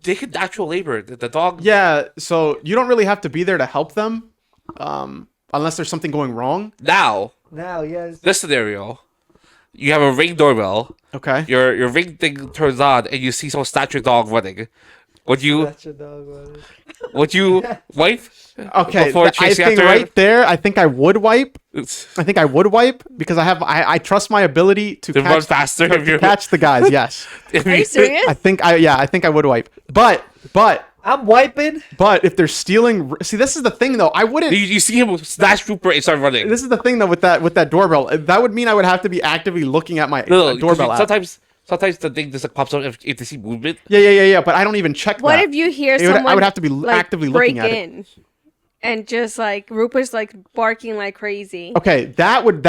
they could natural labor. The dog. Yeah. So you don't really have to be there to help them, unless there's something going wrong. Now, Now, yes. this scenario, you have a ring doorbell. Okay. Your ring thing turns on, and you see some snatch your dog running. Would you That's your dog, buddy. wipe? Okay. Before I chasing think after her? right there, I think I would wipe. It's- I think I would wipe because I trust my ability to To catch, run faster if to you're catch the guys. Yes. Are you serious? I think I would wipe. But I'm wiping. if they're stealing, see, this is the thing though. I wouldn't. You see him snatch Rupert and start running. This is the thing though with that doorbell. That would mean I would have to be actively looking at my No, 'cause doorbell app. sometimes the thing just like pops up if they see movement. Yeah. But I don't even check What that. if you hear It would- I someone would have to be like, actively break looking at it. in and just, like, Rupert's, like, barking like crazy? Okay, that would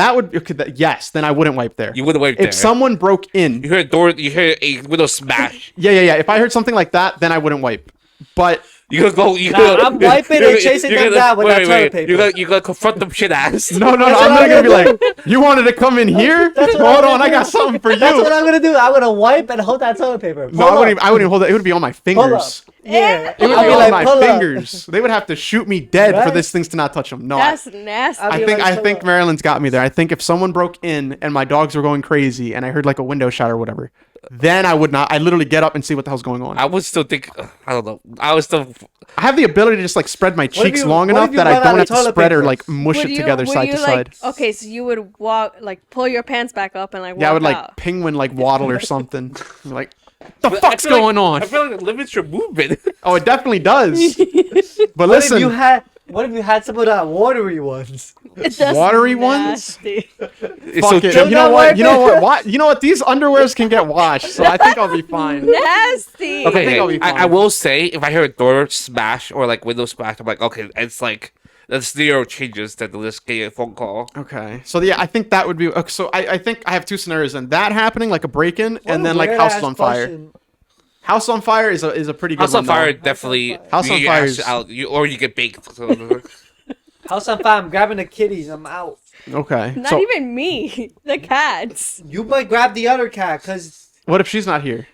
yes. Then I wouldn't wipe there. You wouldn't wipe If there. someone broke in, You hear a window smash. yeah. If I heard something like that, then I wouldn't wipe. But You gonna go? You Nah, gonna, I'm wiping and chasing them down with that toilet paper. You gonna confront them shit ass. No, That's I'm what not I'm gonna be gonna like, you wanted to come in here? That's what Hold I'm on, gonna I got do. something for That's what you. I'm gonna do. I'm gonna wipe and hold that toilet paper. No, I wouldn't even hold it. It would be on my Pull up. fingers. Yeah. It would I'll be be on like, my pull up. fingers. They would have to shoot me dead for Right? this things to not touch them. No, That's nasty. I'll be like, I pull think up. Marilyn's got me there. I think if someone broke in and my dogs were going crazy and I heard like a window shot or whatever, then I would not. I literally get up and see what the hell's going on. I would still think. I don't know. I would still. I have the ability to just like spread my cheeks you- long what enough if you that I run out don't of have to toilet spread or paper? like mush it together side to side. Okay, so you would walk, like, pull your pants back up and like walk Yeah, I would like out. penguin like waddle or something. Like, the But fuck's I feel going on? I feel like it limits your movement. Oh, it definitely does. But What if listen, What if you had some of that watery ones? That's watery ones? nasty. It's fuck it. Still You know not what? worth You know it. what? Why? You know what? These underwears can get washed, so I think I'll be fine. Nasty. I think I'll Okay, be I fine. will say if I hear a door smash or like window smash, I'm like, okay, it's like that's zero changes to just getting a phone call. Okay, so yeah, I think that would be. Okay, so I think I have two scenarios, and that happening like a break-in, and then like house on fire. House on fire is a pretty good House one. on fire though. definitely. House on you fire ash is- out, or you get baked. So, House on fire. I'm grabbing the kitties. I'm out. Okay, Not so even me. The cats. You might grab the other cat, cause what if she's not here?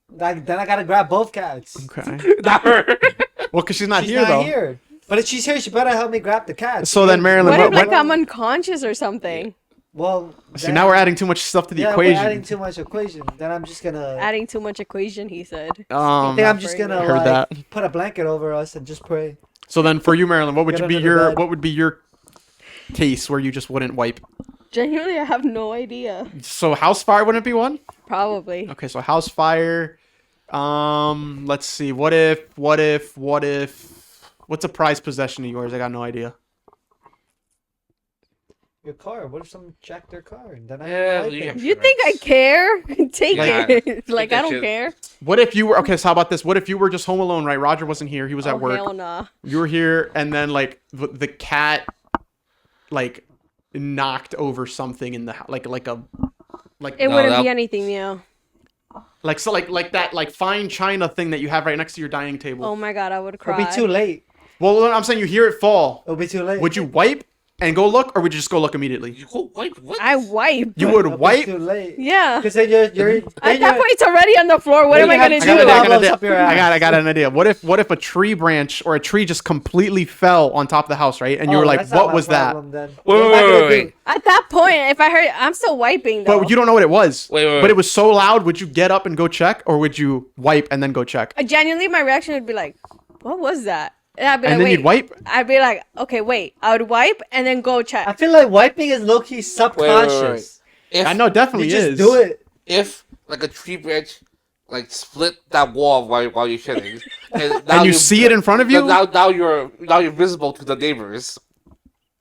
then I gotta grab both cats. Okay, not her. well, because she's not She's here not though. here. But if she's here, she better help me grab the cat. So then, Marilyn, What if what, like I'm unconscious or something? Well, see, then- now we're adding too much stuff to the yeah, equation. we're adding too much equation. Then I'm just gonna. Adding too much equation, he said. I think I'm just Operating. gonna Heard like that. put a blanket over us and just pray. So then, for you, Marilyn, what would Get you be under the your bed. what would be your case where you just wouldn't wipe? Genuinely, I have no idea. So house fire wouldn't be one? Probably. Okay, so house fire. Let's see. What if? What's a prized possession of yours? I got no idea. Your car. What if someone jacked their car and then I Yeah, wipe yeah. it? You think I care? Take Yeah. it. Like, that I don't shit. care. What if you were okay? So how about this? What if you were just home alone, right? Roger wasn't here. He was Oh, at work. hell nah. You were here, and then like the cat, like knocked over something in the like a like It No, wouldn't that- be anything new. like so like that like fine china thing that you have right next to your dining table. Oh my god, I would It'll cry. be too late. Well, I'm saying you hear it fall. It'll be too late. Would you wipe and go look, or would you just go look immediately? You go wipe what? I wipe. You would It'll be wipe. too late. Yeah. Because then you're At then that you're- point, it's already on the floor. What Then am I you have gonna two I got, do? an idea, I, got an problems idea. up your ass. I got an idea. What if a tree branch or a tree just completely fell on top of the house, right? And you Oh, were like, that's not what my was that? problem then. Wait, What am I wait, gonna wait, do? wait. At that point, if I heard, I'm still wiping though. But you don't know what it was. Wait. But it was so loud. Would you get up and go check, or would you wipe and then go check? Genuinely, my reaction would be like, "What was that?" And I'd be And like, then "Wait." you'd wipe. I'd be like, "Okay, wait." I would wipe and then go I check. feel like wiping is low key subconscious. If I know, it definitely You just is. do it. if like a tree branch like split that wall while you're shitting, and, And you see it in front of you. Now you're visible to the neighbors.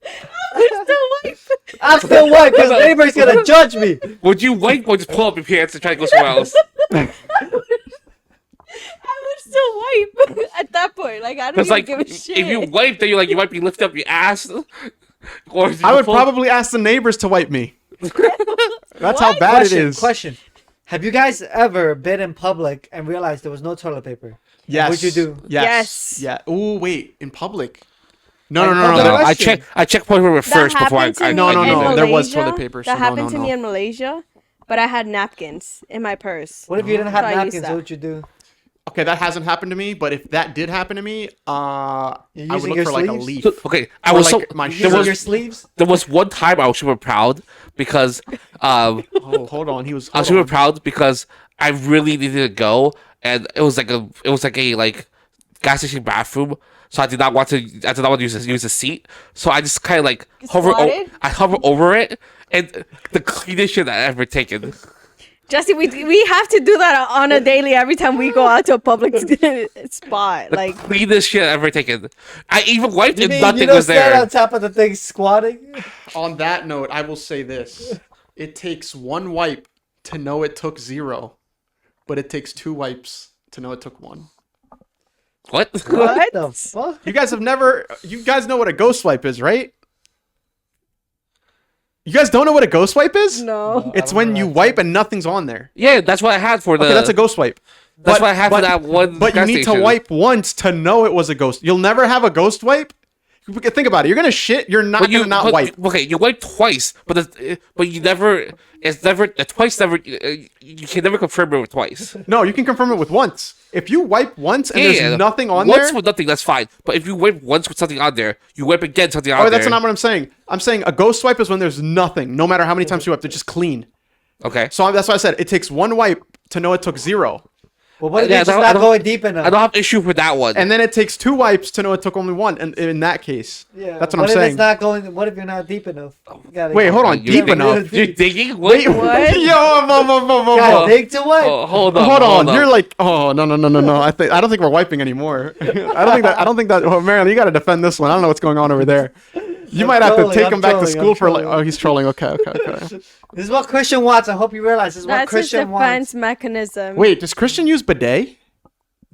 I still wipe. I'm still white because neighbor's gonna judge me. Would you wipe or just pull up your pants and try to go somewhere else? I would still wipe at that point. Like I don't Because even like give a shit. if you wipe, then you might be lifting up your ass. Or I would probably ask the neighbors to wipe me. That's how What? bad it is. Question. Have you guys ever been in public and realized there was no toilet paper? Yes. What'd you do? Yes. Yes. Yeah. Oh wait, in public. No, Like, no, no, no, public no. restroom. I check point paper that first before I. happened to me No, no, in no, there was Malaysia. toilet paper, so That no, happened no, to no. me in Malaysia, but I had napkins in my purse. What if you didn't have So I used napkins? that. What would you do? Okay, that hasn't happened to me, but if that did happen to me, I You're would using look your for like a sleeves? leaf. So, okay, I Or, was like, so my You there using was your sleeves? there was one time I was super proud because Oh, hold on. He was. I was hold super on. proud because I really needed to go, and it was like a gas station bathroom. So I did not want to use a seat. So I just kind of like Squatted? I hover over it, and the cleanest shit I've ever taken. Jesse, we have to do that on a daily every time we go out to a public spot. The Like cleanest shit I've ever taken. I even wiped You and mean nothing you don't was stand there. on top of the thing squatting? On that note, I will say this: it takes one wipe to know it took 0, but it takes 2 wipes to know it took 1. What? what? the fuck? You guys know what a ghost wipe is, right? You guys don't know what a ghost wipe is? No. It's I don't when know you that wipe and nothing's on there. Yeah, that's what I had for the. Okay, that's a ghost wipe. That's why I have that one. But you gas need to station. wipe once to know it was a ghost. You'll never have a ghost wipe. Think about it. You're gonna shit. You're not gonna not wipe. Okay, you wipe twice, but you never. It's never twice. Never. You can never confirm it with twice. No, you can confirm it with once. If you wipe once and there's nothing on once there. with nothing, that's fine. But if you wipe once with something on there, you wipe again something on Oh, there. that's not what I'm saying. I'm saying a ghost wipe is when there's nothing. No matter how many times you wipe, they're just clean. Okay. So that's why I said it takes one wipe to know it took 0. Well, what if Yeah, you're just I not don't- going deep enough? I don't have issue with that one. And then it takes 2 wipes to know it took only 1. And in that case, Yeah. that's what I'm What if saying. it's not going? What if you're not deep enough? You gotta Wait, hold on. You're Deep digging- enough. You're digging. Wait, What? yo, whoa. Gotta dig to what? Oh, hold on. Hold on. You're like, oh no. I don't think we're wiping anymore. I don't think that. Oh, Marilyn, you got to defend this one. I don't know what's going on over there. You might have to trolling, take I'm him back to trolling, school I'm for like. trolling. Oh, he's trolling. Okay. This is what Christian wants. I hope you realize this is what That's his Christian defense wants. mechanism. Wait, does Christian use bidet?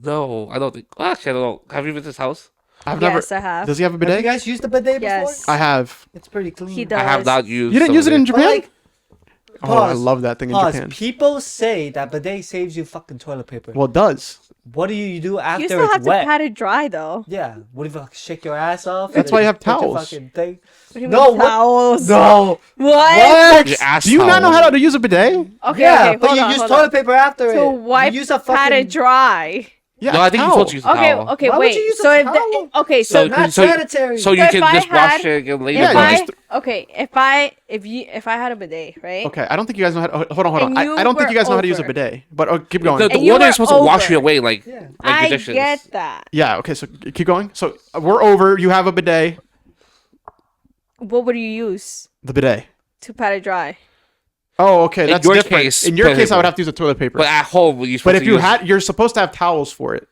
No, I don't think. Actually, I don't know. Have you been to his house? I've Yes, I have. Does he have a Have you bidet? guys used the bidet Yes. before? I have. It's pretty clean. He does. I have not used. You didn't use it in But Japan? like, Oh, I pause, love that thing in pause. Japan. People say that bidet saves you fucking toilet paper. Well, it does. What do you do after You still it's have to wet? pat it dry though. Yeah. What if you shake your ass off? That's and why you then have put your towels. fucking thing? What do you No, mean what- towels? No. What? Your ass Do you not know towel. how to use a bidet? Okay, Yeah, okay, but hold you on, use hold toilet on. paper after To it. wipe, You use a pat fucking. it dry. Yeah. No, I think you're towel. supposed to use a Okay, towel. okay, Why would wait. you use So a if the, towel? okay, So so you Not so- sanitary. So you if can I just wash had- it and later. Yeah, if you I just- okay, if I had a bidet, right? Okay, I don't think you guys know how to. Hold on. And you I don't think were you guys know how to use a over. bidet. But keep going. The And you water were is supposed to wash you over. away like Yeah. like I your dishes. get that. Yeah. Okay. So keep going. So we're over. You have a bidet. What would you use The bidet. to pat it dry? Oh, okay. That's your different. case, In your toilet case, I would paper. have to use a toilet paper. But at home, you're supposed But if to you use- you're supposed to have towels for it.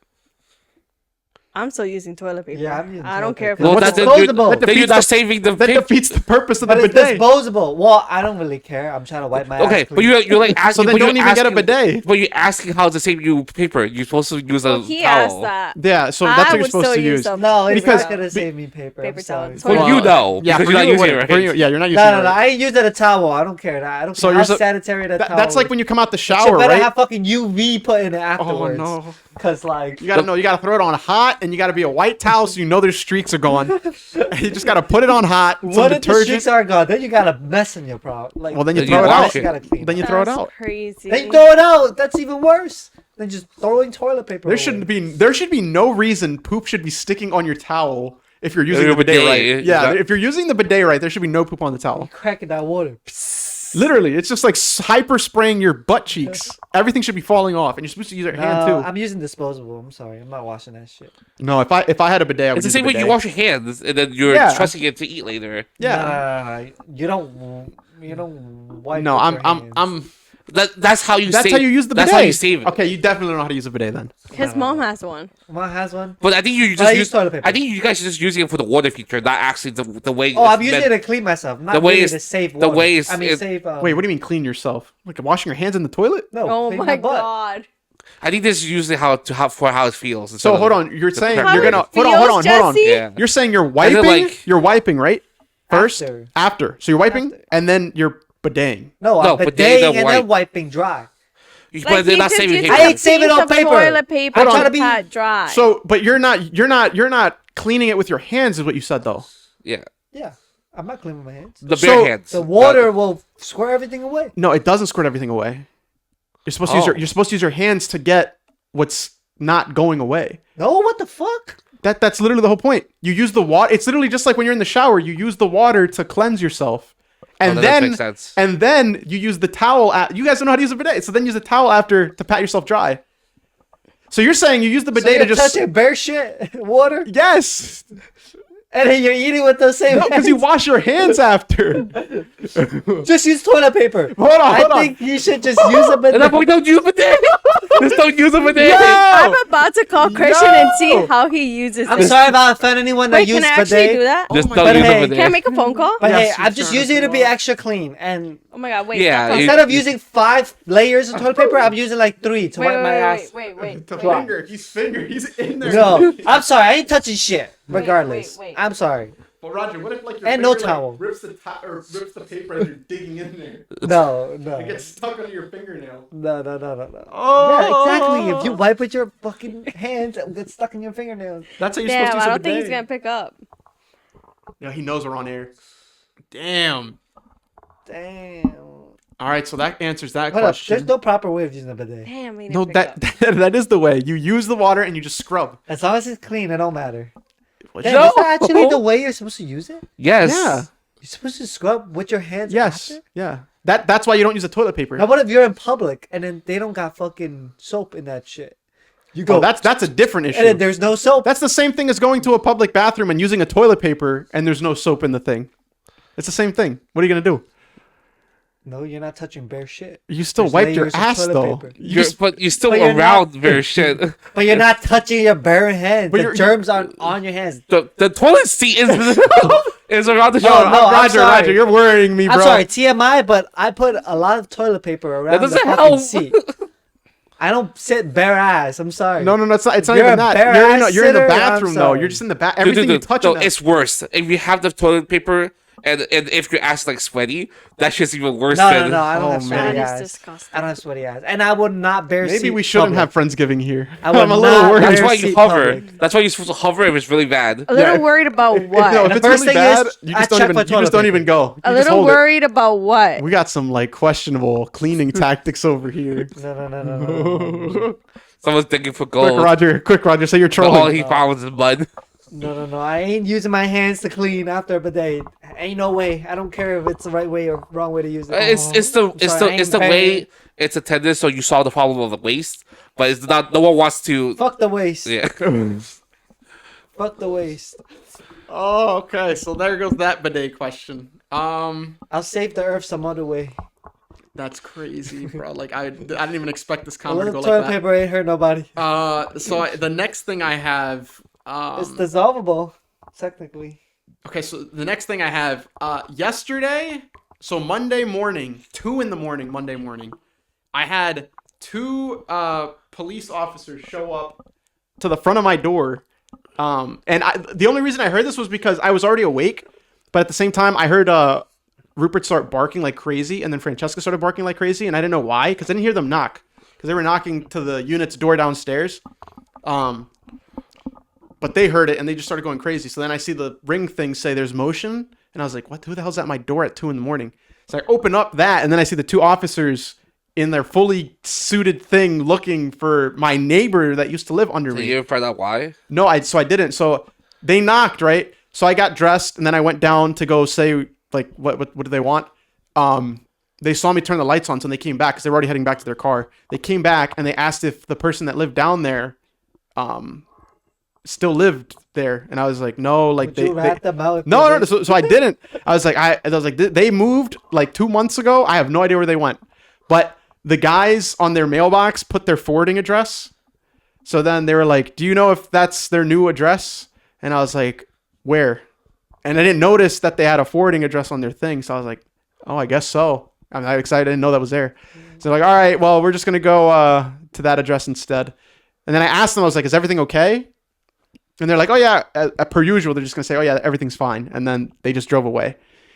I'm still using toilet paper. Yeah, I'm using I don't toilet care if paper. well, What's that's disposable? Then you're defeats not the- saving the That paper. defeats the purpose of the But it's bidet. disposable. Well, I don't really care. I'm trying to wipe my Okay, ass but clean. you're like asking. So then but don't you're even get a asking- bidet. But you're asking how to save you paper. You're supposed to use a well, he towel. asked that. Yeah. So I that's what you're would supposed still to use use. a No, it's Because- not gonna save me paper. Paper I'm sorry. towel. For Well, you though, Yeah. because For you're not you, using it, whatever. right? For you, yeah. You're not using No, it. no, no. right. I ain't using a towel. I don't care. I don't So care you're how so- sanitary the towel. That's like when you come out the You shower, better right? have fucking UV put in it Oh afterwards. no. Cause like You gotta know. You gotta throw it on hot, and you gotta be a white towel so you know their streaks are gone. You just gotta put it on hot. Some what if the detergent. streaks are gone? Then you got a mess in your problem. Like, Well, then you Then throw you it wash out. it. You gotta clean. Then you throw it That's out. crazy. Then you throw it out. That's even worse than just throwing toilet paper. There away. shouldn't be. There should be no reason poop should be sticking on your towel if you're using Your the bidet bidet, right. Yeah, exactly. if you're using the bidet right, there should be no poop on the towel. cracking that water. Literally, it's just like hyper spraying your butt cheeks. Everything should be falling off, and you're supposed to use your hand too. I'm using disposable. I'm sorry. I'm not washing that shit. No, if I had a bidet, I would It's the use same a way you bidet. wash your hands, and then you're Yeah. trusting it to eat later. Yeah. Nah, you don't. You don't wipe. No, with I'm your I'm hands. I'm. That's how you. That's save, how you use the bidet. That's how you save it. Okay, you definitely don't know how to use a bidet then. His mom has one. Mine has one. But I think you I just use use toilet paper. I think you guys are just using it for the water feature, not actually the way. Oh, it's I'm using meant- it to clean myself. Not The way really it's- to save the water. way it's- I mean, it- save. Wait, what do you mean clean yourself? Like washing your hands in the toilet? No. Oh clean my butt. god. I think this is usually how it feels. So instead hold of on, you're the saying prep you're rate. gonna How it hold on. feels, Jesse? Yeah. You're saying you're then, wiping. like- You're wiping, right? First, After. after. So you're wiping, After. and then you're bideting. No, No, I'm but they bideting don't and wipe. then wiping dry. But they're not he saving just paper. I ain't saving piece on of paper. Toilet paper. Hold on. to pat dry. So, but you're not cleaning it with your hands, is what you said though. Yeah, Yeah, I'm not cleaning my hands. the So, bare hands. The water will squirt everything away. No, it doesn't squirt everything away. You're supposed to use Oh. you're supposed to use your hands to get what's not going away. No, what the fuck? That's literally the whole point. You use the water. It's literally just like when you're in the shower. You use the water to cleanse yourself, and that does then make sense. and then you use the towel. You guys don't know how to use a bidet, so then use the towel after to pat yourself dry. So you're saying you use the So bidet you're to just touching bare shit, water, yes, and then you're eating with the same because hands. you wash your hands after. Just use toilet paper. Hold on, I hold on. think you should just use a bit. And then we don't use a bidet. Just don't use a bidet. Yo! I'm about to call Christian and see No! how he uses I'm it. sorry about offending anyone that Wait, uses can I actually bidet. do that? Just my don't God. use But a hey, bidet. Can I make a phone call? But Yes, hey, you I'm just sure using it to be will. extra clean, and Oh my god, wait. Yeah, stop. you- instead of using 5 layers of toilet paper, I'm using like 3 to wipe my ass. wait. The Dry. he's in there. No, I'm sorry, I ain't touching shit. Regardless, wait. I'm sorry. Well, Roger, what if like your And finger, no towel. like, rips the paper as you're digging in there? No. It gets stuck under your fingernail. No. Oh, Yeah, exactly. If you wipe with your fucking hands, it will get stuck in your fingernails. That's how you're Damn, supposed to use I a don't think he's bidet. gonna pick up. Yeah, he knows we're on air. Damn. Damn. All right, so that answers that Hold up. question. There's no proper way of using a bidet. Damn, he didn't No, pick that, up. that is the way. You use the water and you just scrub. As long as it's clean, it don't matter. What- Damn, No. is that actually the way you're supposed to use it? Yes. Yeah. You're supposed to scrub with your hands Yes. after? Yeah. That's why you don't use the toilet paper. Now, what if you're in public and then they don't got fucking soap in that shit? You go, Oh, that's a different issue. and then there's no soap. That's the same thing as going to a public bathroom and using a toilet paper and there's no soap in the thing. It's the same thing. What are you gonna do? No, you're not touching bare shit. You still There's wiped your layers of ass toilet though. paper. But you're still But you're around not- very shit. But you're not touching your bare hands. But The you're- germs aren't on your hands. The toilet seat is is around the No, shower. no, I'm Roger, sorry. Roger, you're worrying me, bro. I'm sorry, TMI, but I put a lot of toilet paper around the doesn't fucking help. seat. I don't sit bare ass. I'm sorry. No, it's not. It's not You're even a that. bare You're in, ass you're in the sitter, I'm bathroom though. sorry. You're just in the bath. Dude, Everything you touch. no, in that- it's worse. If you have the toilet paper and if your ass is like sweaty, that shit's even worse No, than. I don't Oh, have sweaty man. That ass. is disgusting. I don't have sweaty ass, and I would not bear. Maybe seat we shouldn't public. have Friendsgiving here. I would I'm a little not- worried. That's Bare why you seat hover. public. That's why you're supposed to hover if it's really bad. A little Yeah. worried about what? No, if The it's first really thing bad, is, you I just don't check even. my You just toilet don't paper. even go. You A just little hold it. worried about what? We got some like questionable cleaning tactics over here. No. Someone's digging for Quick, gold. Roger, say you're But all trolling. he found was mud. No. I ain't using my hands to clean after a bidet. Ain't no way. I don't care if it's the right way or wrong way to use it. It's the way it's intended. So you solve the problem of the waste, but it's not. No one wants to. Fuck the waste. Yeah. Fuck the waste. Oh, okay. So there goes that bidet question. I'll save the earth some other way. That's crazy, bro. Like I didn't even expect this A comment to little go toilet like that. paper ain't hurt nobody. So the next thing I have, It's dissolvable, technically. okay. So the next thing I have, yesterday, so Monday morning, 2 in the morning, Monday morning, I had 2 police officers show up to the front of my door, and the only reason I heard this was because I was already awake, but at the same time I heard Rupert start barking like crazy, and then Francesca started barking like crazy, and I didn't know why because I didn't hear them knock because they were knocking to the unit's door downstairs. But they heard it and they just started going crazy. So then I see the ring thing say there's motion, and I was like, "What? Who the hell's at my door at 2 in the morning?" So I open up that, and then I see the 2 officers in their fully suited thing looking for my neighbor that used to live under Did me. you ever find out why? No, I didn't. So they knocked, right? So I got dressed and then I went down to go say like what do they want? They saw me turn the lights on, so they came back because they were already heading back to their car. They came back and they asked if the person that lived down there still lived there, and I was like, no, like Would you rat them out? no. So I didn't. I was like, they moved like 2 months ago. I have no idea where they went, but the guys on their mailbox put their forwarding address. So then they were like, "Do you know if that's their new address?" And I was like, "Where?" And I didn't notice that they had a forwarding address on their thing. So I was like, "Oh, I guess so." I'm not excited. I didn't know that was there. So like, "All right, well, we're just gonna go to that address instead." And then I asked them, I was like, "Is everything okay?" And they're like, "Oh yeah," per usual. They're just gonna say, "Oh yeah, everything's fine." And then they just drove away.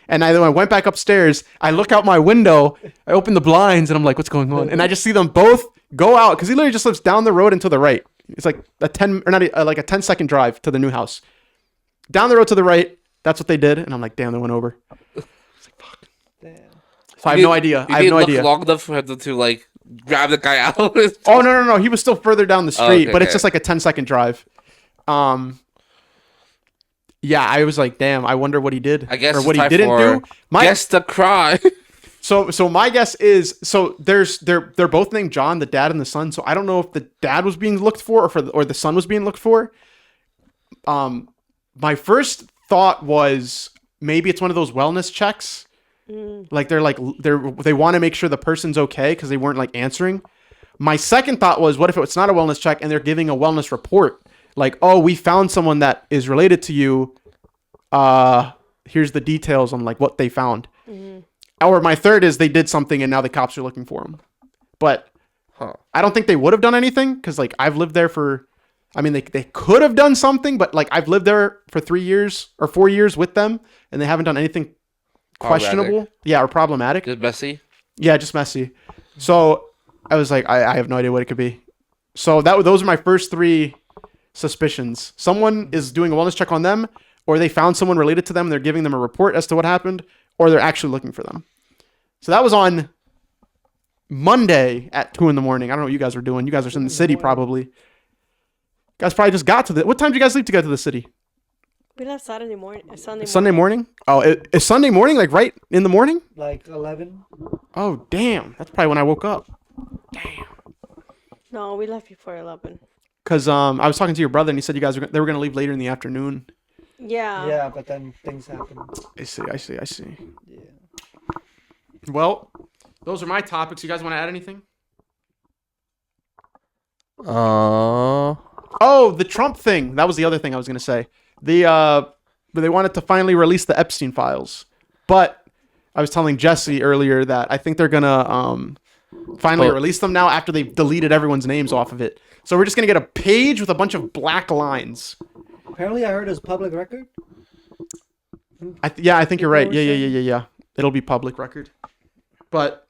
And I went back upstairs. I look out my window. I open the blinds, and I'm like, "What's going on?" And I just see them both go out because he literally just lives down the road and to the right. It's like a 10-second drive to the new house. Down the road to the right. That's what they did, and I'm like, "Damn, they went over." Damn. So I have no idea. I have no idea. Long enough for him to like grab the guy out. Oh no! He was still further down the street, okay, but it's okay. just like a 10-second drive. Yeah, I was like, damn. I wonder what he did, I guess or it's what he time didn't for do. Guess the crime. So my guess is they're both named John, the dad and the son. So I don't know if the dad was being looked for or the son was being looked for. My first thought was maybe it's one of those wellness checks. Like they want to make sure the person's okay because they weren't like answering. My second thought was, what if it's not a wellness check and they're giving a wellness report? Like, oh, we found someone that is related to you. Here's the details on like what they found. Or my third is they did something and now the cops are looking for them. But I don't think they would have done anything because like I've lived there for I mean, they could have done something, but like I've lived there for 3 years or 4 years with them, and they haven't done anything questionable. Yeah, or problematic. Just messy. Yeah, just messy. So I was like, I have no idea what it could be. So those are my first 3 suspicions. Someone is doing a wellness check on them, or they found someone related to them. And they're giving them a report as to what happened, or they're actually looking for them. So that was on Monday at 2 a.m. I don't know what you guys were doing. You guys are in the city probably. You guys probably just got to what time did you guys leave to go to the city? We left Saturday morning. Sunday morning? Oh, is Sunday morning like right in the morning? Like 11. Oh, damn. That's probably when I woke up. No, we left before 11. Because I was talking to your brother and he said you guys they were going to leave later in the afternoon. Yeah. Yeah, but then things happened. I see. Yeah. Well, those are my topics. You guys want to add anything? Oh, the Trump thing. That was the other thing I was going to say. They wanted to finally release the Epstein files. But I was telling Jesse earlier that I think they're going to finally release them now after they've deleted everyone's names off of it. So we're just going to get a page with a bunch of black lines. Apparently, I heard it was public record. I think you're right. Yeah. It'll be public record. But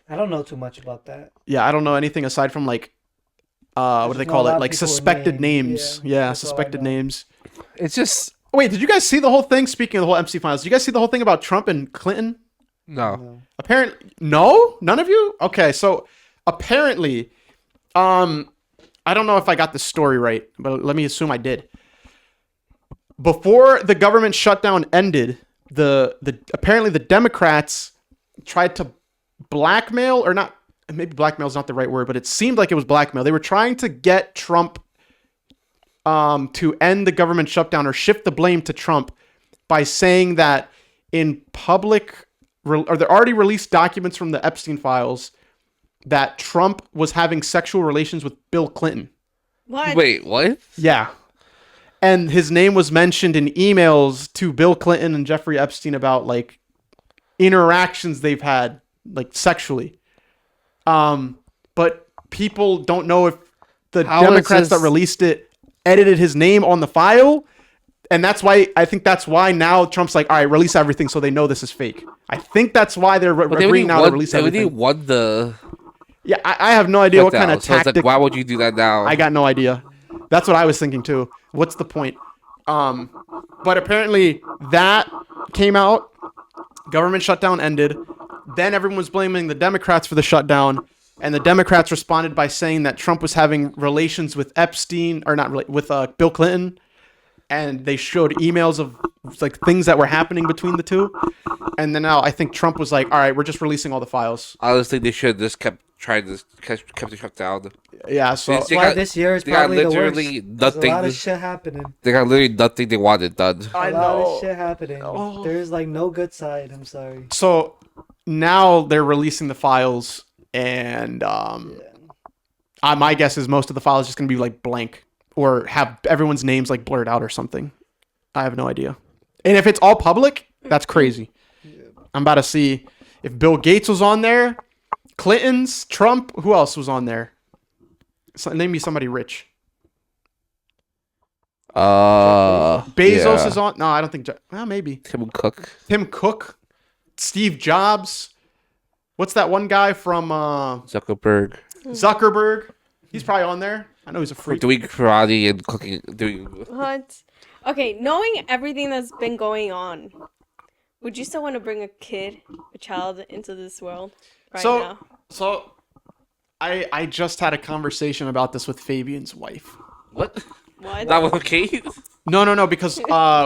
I don't know too much about that. yeah, I don't know anything aside from like what do they call it? Like suspected names. Yeah, suspected names. It's just Wait, did you guys see the whole thing? Speaking of the whole MC files, did you guys see the whole thing about Trump and Clinton? no. Apparently, no? None of you? Okay, so apparently, I don't know if I got the story right, but let me assume I did. Before the government shutdown ended, apparently the Democrats tried to blackmail, or not, maybe blackmail is not the right word, but it seemed like it was blackmail. They were trying to get Trump to end the government shutdown or shift the blame to Trump by saying that in public, or there already released documents from the Epstein files that Trump was having sexual relations with Bill Clinton. What? Wait, what? Yeah. And his name was mentioned in emails to Bill Clinton and Jeffrey Epstein about like interactions they've had like sexually. But people don't know if the Democrats that released it edited his name on the file. And that's why, I think that's why now Trump's like, all right, release everything so they know this is fake. I think that's why they're agreeing now to release everything. They already won the... Yeah, I have no idea what kind of so tactic. Like, why would you do that now? I got no idea. That's what I was thinking too. What's the point? But apparently that came out. Government shutdown ended. Then everyone was blaming the Democrats for the shutdown. And the Democrats responded by saying that Trump was having relations with Epstein, or not with Bill Clinton. And they showed emails of like things that were happening between the two. And then now I think Trump was like, all right, we're just releasing all the files. Honestly, they should just kept the shutdown. Yeah, so They Why got- this year is they got probably the worst. literally There's a lot of nothing. shit happening. They got literally nothing they wanted done. I A lot know. of shit happening. Oh. There's like no good side. I'm sorry. So now they're releasing the files, and my guess is most of the files just gonna be like blank or have everyone's names like blurred out or something. I have no idea. And if it's all public, that's crazy. I'm about to see if Bill Gates was on there, Clinton's, Trump. Who else was on there? Name me somebody rich. Bezos is on. No, I don't think. Well, maybe Tim Cook. Tim Cook, Steve Jobs. What's that one guy from Zuckerberg. Zuckerberg? He's probably on there. I know he's a freak. Doing karate and cooking. Doing. What? Okay, knowing everything that's been going on, would you still want to bring a child into this world right now? So, I just had a conversation about this with Fabian's wife. What? What? That was okay. No, because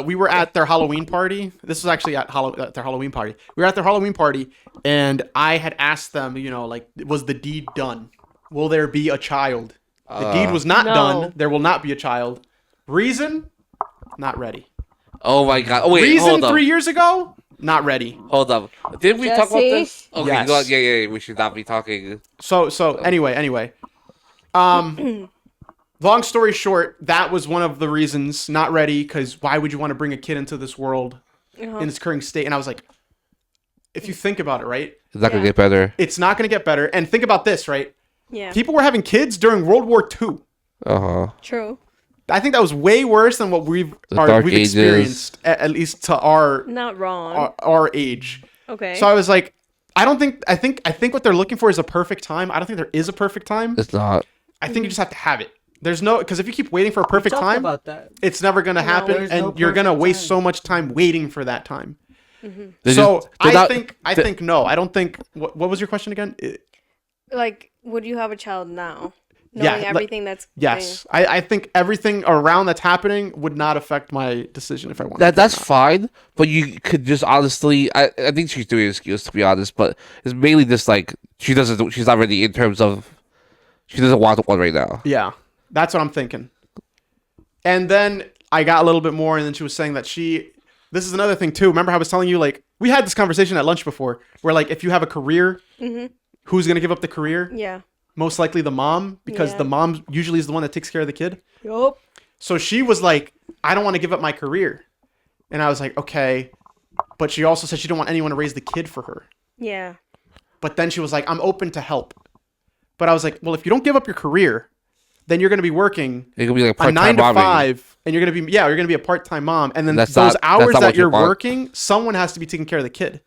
we were at their Halloween party. This was actually at their Halloween party. We were at their Halloween party, and I had asked them, like, was the deed done? Will there be a child? The deed was not No. done. There will not be a child. Reason? Not ready. Oh my god. Oh wait, Reason hold up. 3 years ago? Not ready. Hold up. Didn't we talk about Jesse? this? Okay, Yes. go on. Yeah. We should not be talking. So anyway. Long story short, that was one of the reasons not ready, because why would you want to bring a kid into this world in its current state? And I was like, if you think about it, right? It's not gonna Yeah. get better. It's not going to get better. And think about this, right? Yeah. People were having kids during World War II. Uh huh. True. I think that was way worse than what we've Dark Ages. experienced, at least to our Not wrong. age. Okay. So I was like, I think what they're looking for is a perfect time. I don't think there is a perfect time. It's not. I think you just have to have it. There's no, because if you keep waiting for a perfect Talk time, about that. it's never gonna happen, there's and no you're gonna perfect waste time. so much time waiting for that time. They're So just- they're I not- think no. I don't think. What was your question again? Like, would you have a child now? Yeah, Knowing like- everything that's Yes, I think everything around that's happening would not affect my decision if I wanted. That's to or not. fine, but you could just honestly. I think she's doing an excuse, to be honest, but it's mainly just like she's not ready in terms of she doesn't want one right now. Yeah, that's what I'm thinking. And then I got a little bit more, and then she was saying that this is another thing too. Remember how I was telling you, like, we had this conversation at lunch before, where like if you have a career, who's gonna give up the career? Yeah. Most likely the mom, because Yeah. the mom usually is the one that takes care of the kid. Yup. So she was like, I don't want to give up my career. And I was like, okay. But she also said she didn't want anyone to raise the kid for her. Yeah. But then she was like, I'm open to help. But I was like, well, if you don't give up your career, then you're going to be working It could be like a part 9 time to mommy. 5, and you're going to be a part-time mom. And then That's those not- hours that's not that what you you're want. working, someone has to be taking care of the kid.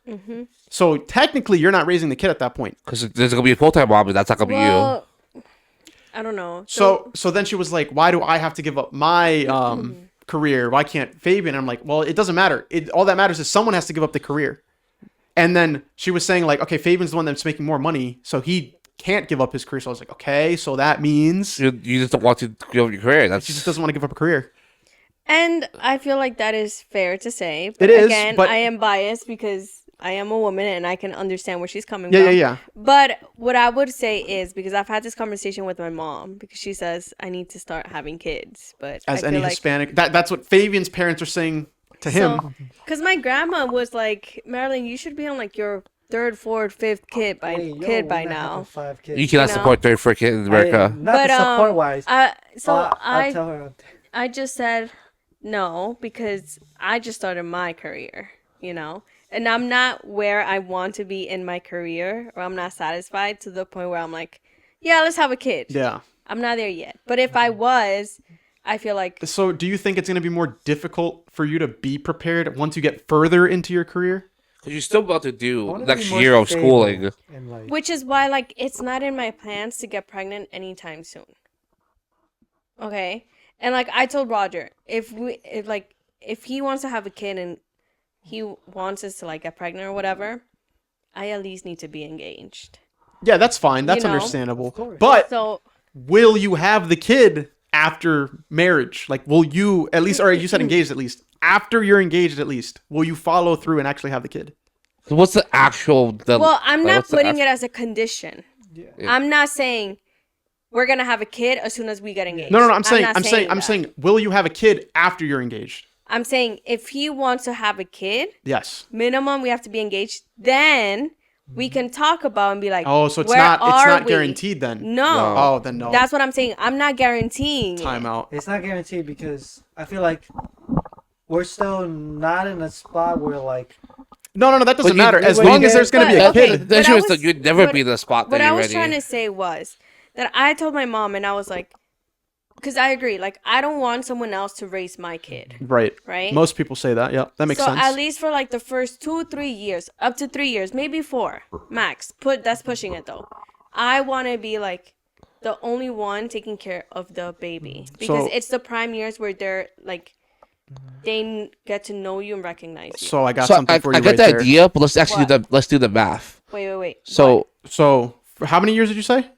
So technically, you're not raising the kid at that point. Because there's gonna be a full time mommy. That's not gonna be you. Well, I don't know. So then she was like, why do I have to give up my career? Why can't Fabian? I'm like, well, it doesn't matter. All that matters is someone has to give up the career. And then she was saying like, okay, Fabian's the one that's making more money, so he can't give up his career. So I was like, okay, so that means You just don't want to give up your career. she That's just doesn't want to give up a career. And I feel like that is fair to say. It is, Again, but- I am biased because I am a woman and I can understand where she's coming Yeah, from. yeah. But what I would say is, because I've had this conversation with my mom, because she says I need to start having kids. But As I any feel like, Hispanic, that's what Fabian's parents are saying to him. because my grandma was like, Marilyn, you should be on like your third, fourth, fifth kid by Hey, yo, kid by we're not now. having 5 kids. you cannot know? support third for a kid in America. Not But the support wise. so I'll tell her. I just said no because I just started my career, and I'm not where I want to be in my career, or I'm not satisfied to the point where I'm like, yeah, let's have a kid. Yeah. I'm not there yet. But if I was, I feel like So do you think it's going to be more difficult for you to be prepared once you get further into your career? Because you're still about to I do wanna be next more year of stable schooling. in life. which is why like it's not in my plans to get pregnant anytime soon. Okay? And like I told Roger, if he wants to have a kid and he wants us to like get pregnant or whatever, I at least need to be engaged. Yeah, that's fine. That's You know? understandable. Of course. But So will you have the kid after marriage? Like, will you at least, or you said engaged at least, after you're engaged at least, will you follow through and actually have the kid? So what's the actual? well, I'm not putting it as a condition. Yeah. I'm not saying we're gonna have a kid as soon as we get engaged. No. I'm saying, not I'm that. saying, will you have a kid after you're engaged? I'm saying if he wants to have a kid, Yes. minimum we have to be engaged. Then we can talk about and be like, Oh, so it's where not are we? guaranteed then. No. Oh, then no. That's what I'm saying. I'm not guaranteeing. it. Time out. It's not guaranteed because I feel like we're still not in a spot where like No, that doesn't you- matter. As but long you as there's get- going to be a but- okay. kid. The What issue I is that was- you'd never what- be in the spot What that I you're was ready. trying to say was that I told my mom and I was like, because I agree. Like I don't want someone else to raise my kid. Right. Right? Most people say that. Yeah, that makes So sense. at least for like the first 2-3 years, up to 3 years, maybe 4 max. That's pushing it though. I want to be like the only one taking care of the baby because So- it's the prime years where they're like they get to know you and recognize you. So I got So something for you I get right the there. idea, but let's actually What? let's do the math. Wait. So So for how many years did you say?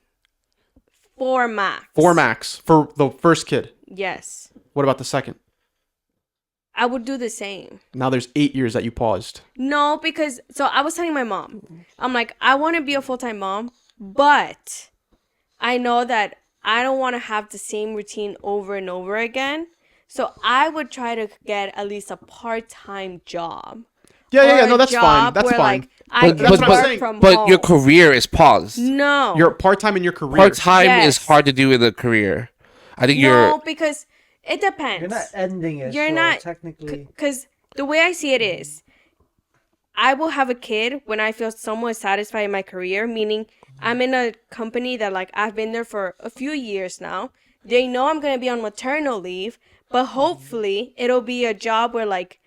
4 max. 4 max for the first kid. Yes, What about the second? I would do the same. Now there's 8 years that you paused. No, because so I was telling my mom, I'm like, I want to be a full-time mom, but I know that I don't want to have the same routine over and over again. So I would try to get at least a part-time job. Yeah. Or No, a that's fine. job That's where, fine. Like, I But- can that's what I'm work saying. from but home. your career is paused. No. You're part-time in your career. Part time is Yes. hard to do in a career. I think no, you're because it depends. you're not ending it. You're so not- technically. Because the way I see it is, I will have a kid when I feel somewhat satisfied in my career, meaning I'm in a company that like I've been there for a few years now they know I'm gonna be on maternal leave, but hopefully it'll be a job where like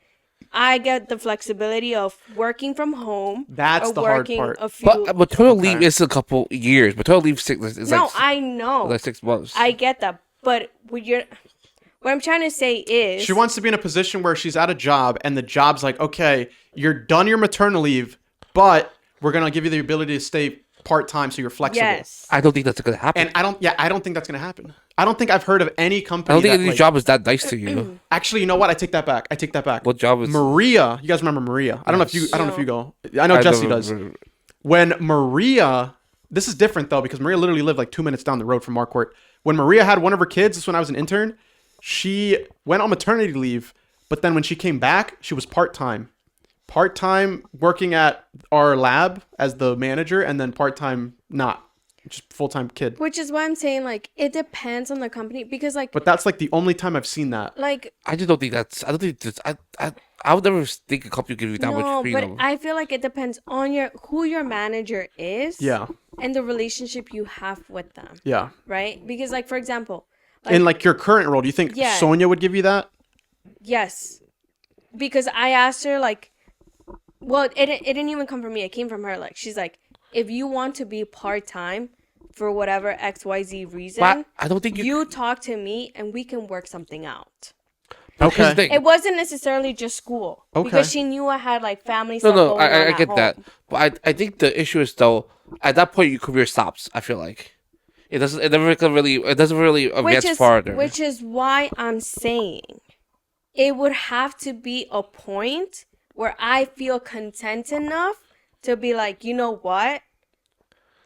I get the flexibility of working from home. That's or the hard working part. A few. But maternal Okay. leave is a couple years. Maternal leave is No, like I know. like 6 months. I get that, but what I'm trying to say is She wants to be in a position where she's at a job and the job's like, okay, you're done your maternal leave, but we're gonna give you the ability to stay part-time so you're flexible. yes. I don't think that's gonna happen. And I don't think that's gonna happen. I don't think I've heard of any I company don't think that, any like- job is that nice to you. Actually, you know what? I take that back. What job is? Maria, you guys remember Maria? I don't know if you go. I know I Jesse don't does. remember. When Maria, this is different though because Maria literally lived like 2 minutes down the road from Marquardt. When Maria had one of her kids, this is when I was an intern. She went on maternity leave, but then when she came back, she was part-time working at our lab as the manager, and then part-time not, just full-time kid. Which is why I'm saying like it depends on the company because like But that's like the only time I've seen that. like I just don't think that's. I don't think that's. I would never think a company would give you that no, much freedom. but I feel like it depends on who your manager is. Yeah. And the relationship you have with them, Yeah. right? Because like for example, like, In like your current role, do you think Yeah. Sonia would give you that? yes, because I asked her like, well, it didn't even come from me. It came from her. Like she's like, if you want to be part time for whatever XYZ reason, But I don't think you talk to me and we can work something out. But here's the Okay. thing. It wasn't necessarily just school Okay. because she knew I had like family No, stuff no, going on I at get that. home. But I think the issue is though, at that point your career stops. I feel like it doesn't. It never can really. It doesn't really advance farther. Which is why I'm saying it would have to be a point where I feel content enough to be like, you know what?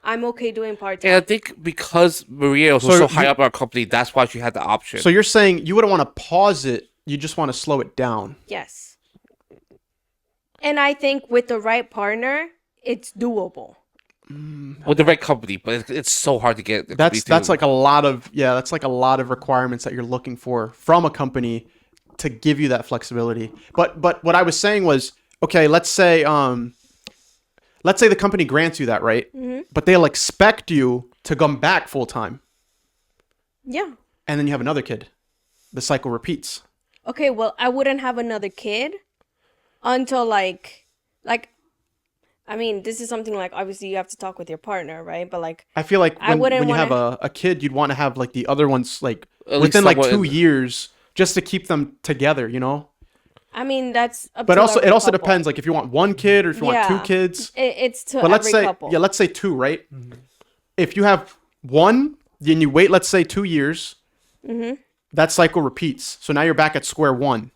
I'm okay doing part And I time. think because Maria was So so you- high up in our company, that's why she had the option. So you're saying you wouldn't want to pause it, you just want to slow it down. Yes. And I think with the right partner, it's doable. with the right company, but it's so hard to get. the company That's to- like a lot of requirements that you're looking for from a company to give you that flexibility. But what I was saying was, okay, let's say the company grants you that, right? Mm-hmm. But they'll expect you to come back full time, Yeah. and then you have another kid. The cycle repeats. Okay, well, I wouldn't have another kid until like I mean, this is something like obviously you have to talk with your partner, right? But like I feel like I when wouldn't you have wanna- a kid, you'd want to have like the other ones like At least within like somewhat 2 in- years, just to keep them together, you know. I mean, that's up But to also, every it also couple. depends, like if you want one kid or if you want Yeah. two kids. It's to But let's every say, couple. yeah, let's say two, right? If you have one, then you wait, let's say 2 years. That cycle repeats. So now you're back at square one.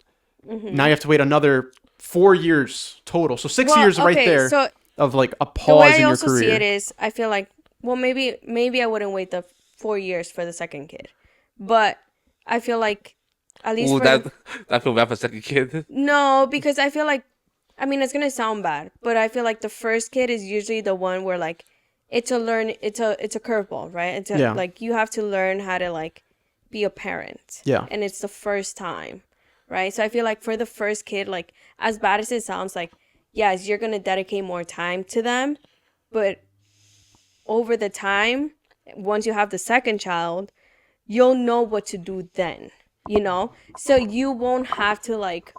Now you have to wait another 4 years total. So 6 Well, years right okay, there so of like a the pause way in I your also career. see it is, I feel like, well, maybe I wouldn't wait the 4 years for the second kid, but I feel like at least Ooh, for that feel bad for second kid. no, because I feel like, I mean, it's gonna sound bad, but I feel like the first kid is usually the one where like it's a curveball, right? It's Yeah. like you have to learn how to like be a parent. Yeah. And it's the first time, right? So I feel like for the first kid, like as bad as it sounds, like yes, you're gonna dedicate more time to them, but over the time, once you have the second child, you'll know what to do then, you know? So you won't have to like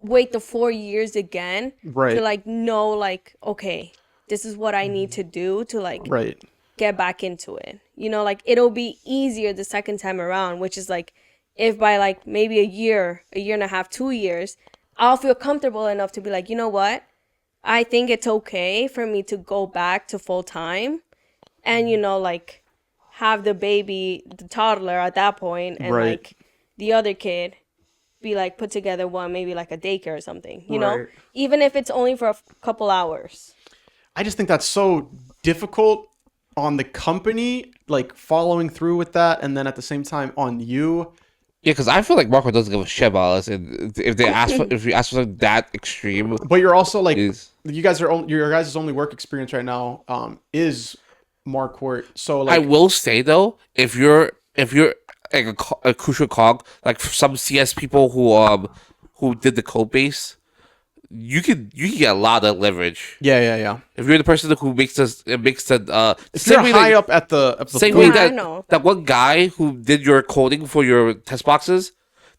wait the 4 years again Right. to like know like, okay, this is what I need to do to like Right. get back into it. You know, like it'll be easier the second time around, which is like if by like maybe a year and a half, 2 years, I'll feel comfortable enough to be like, you know what? I think it's okay for me to go back to full time and, you know, like have the baby, the toddler at that point and Right. like the other kid be like put together one, maybe like a daycare or something, you know, Right. even if it's only for a couple hours. I just think that's so difficult on the company, like following through with that, and then at the same time on you. Yeah, because I feel like Marco doesn't give a shit about us, and if they ask for, if you ask for something that extreme, But you're also like, is your guys' only work experience right now is Marquardt. So like, I will say though, if you're like a crucial cog, like some CS people who did the code base, you can get a lot of leverage. Yeah. If you're the person who makes the If you're high up at the same board- way I that know. that one guy who did your coding for your test boxes,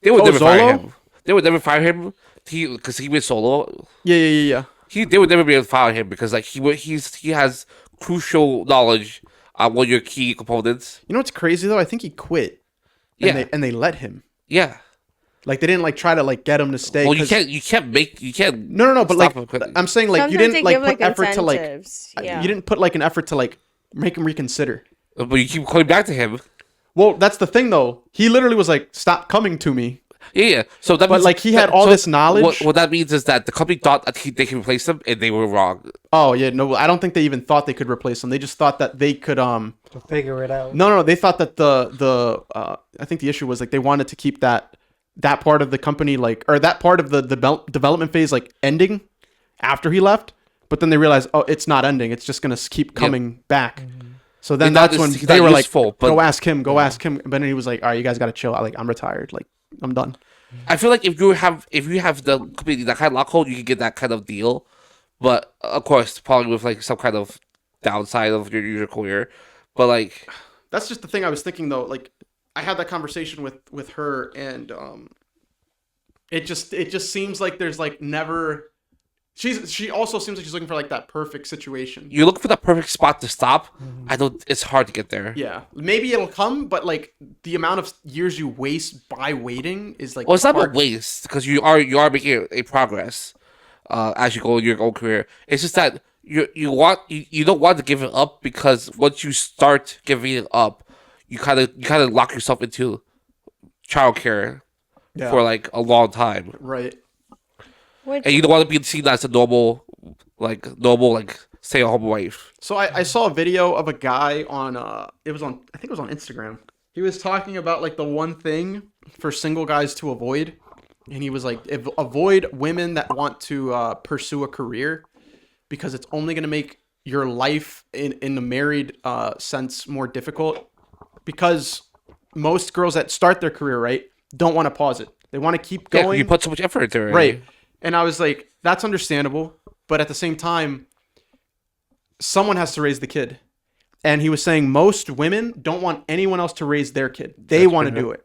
they would Oh, never fire Zolo? him. They would never fire him. Because he went solo. Yeah. They would never be able to fire him because like he has crucial knowledge on one of your key components. You know what's crazy though? I think he quit. Yeah. And they let him. Yeah. Like they didn't like try to like get him to stay. Well, 'cause- you can't. No. But stop like him. I'm saying, like you Sometimes didn't they like give, put effort to like. incentives. Yeah. You didn't put like an effort to like make him reconsider. But you keep going back to him. Well, that's the thing though. He literally was like, "Stop coming to me." Yeah. So that But, means, like, he had all this knowledge. What that means is that the company thought that they can replace him, and they were wrong. Oh yeah, no, I don't think they even thought they could replace him. They just thought that they could. To figure it out. No, they thought that the I think the issue was like they wanted to keep that part of the company like or that part of the development phase like ending after he left. But then they realized, oh, it's not ending. It's just gonna keep coming back. So then He's not- that's when he's they not were useful, like, but- go ask him. But then he was like, all right, you guys got to chill. Like I'm retired. Like I'm done. I feel like if you have the company that kind of lockhold, you can get that kind of deal. But of course, probably with like some kind of downside of your user career. But like, That's just the thing I was thinking though. Like I had that conversation with her, and it just seems like there's like never. She also seems like she's looking for like that perfect situation. you look for the perfect spot to stop. I don't. It's hard to get there. Yeah, maybe it'll come, but like the amount of years you waste by waiting is like. Well, it's not hard. about waste because you are making a progress as you go in your own career. It's just that you don't want to give it up because once you start giving it up, you kind of lock yourself into childcare Yeah. for like a long time, Right. Which, and you don't want to be seen as a normal stay-at-home wife. So I saw a video of a guy on I think it was on Instagram. He was talking about like the one thing for single guys to avoid, and he was like, avoid women that want to pursue a career because it's only gonna make your life in the married sense more difficult. Because most girls that start their career right don't want to pause it. They want to keep Yeah, going. you put so much effort into it. Right. And I was like, that's understandable. But at the same time, someone has to raise the kid. And he was saying most women don't want anyone else to raise their kid. They want to do it.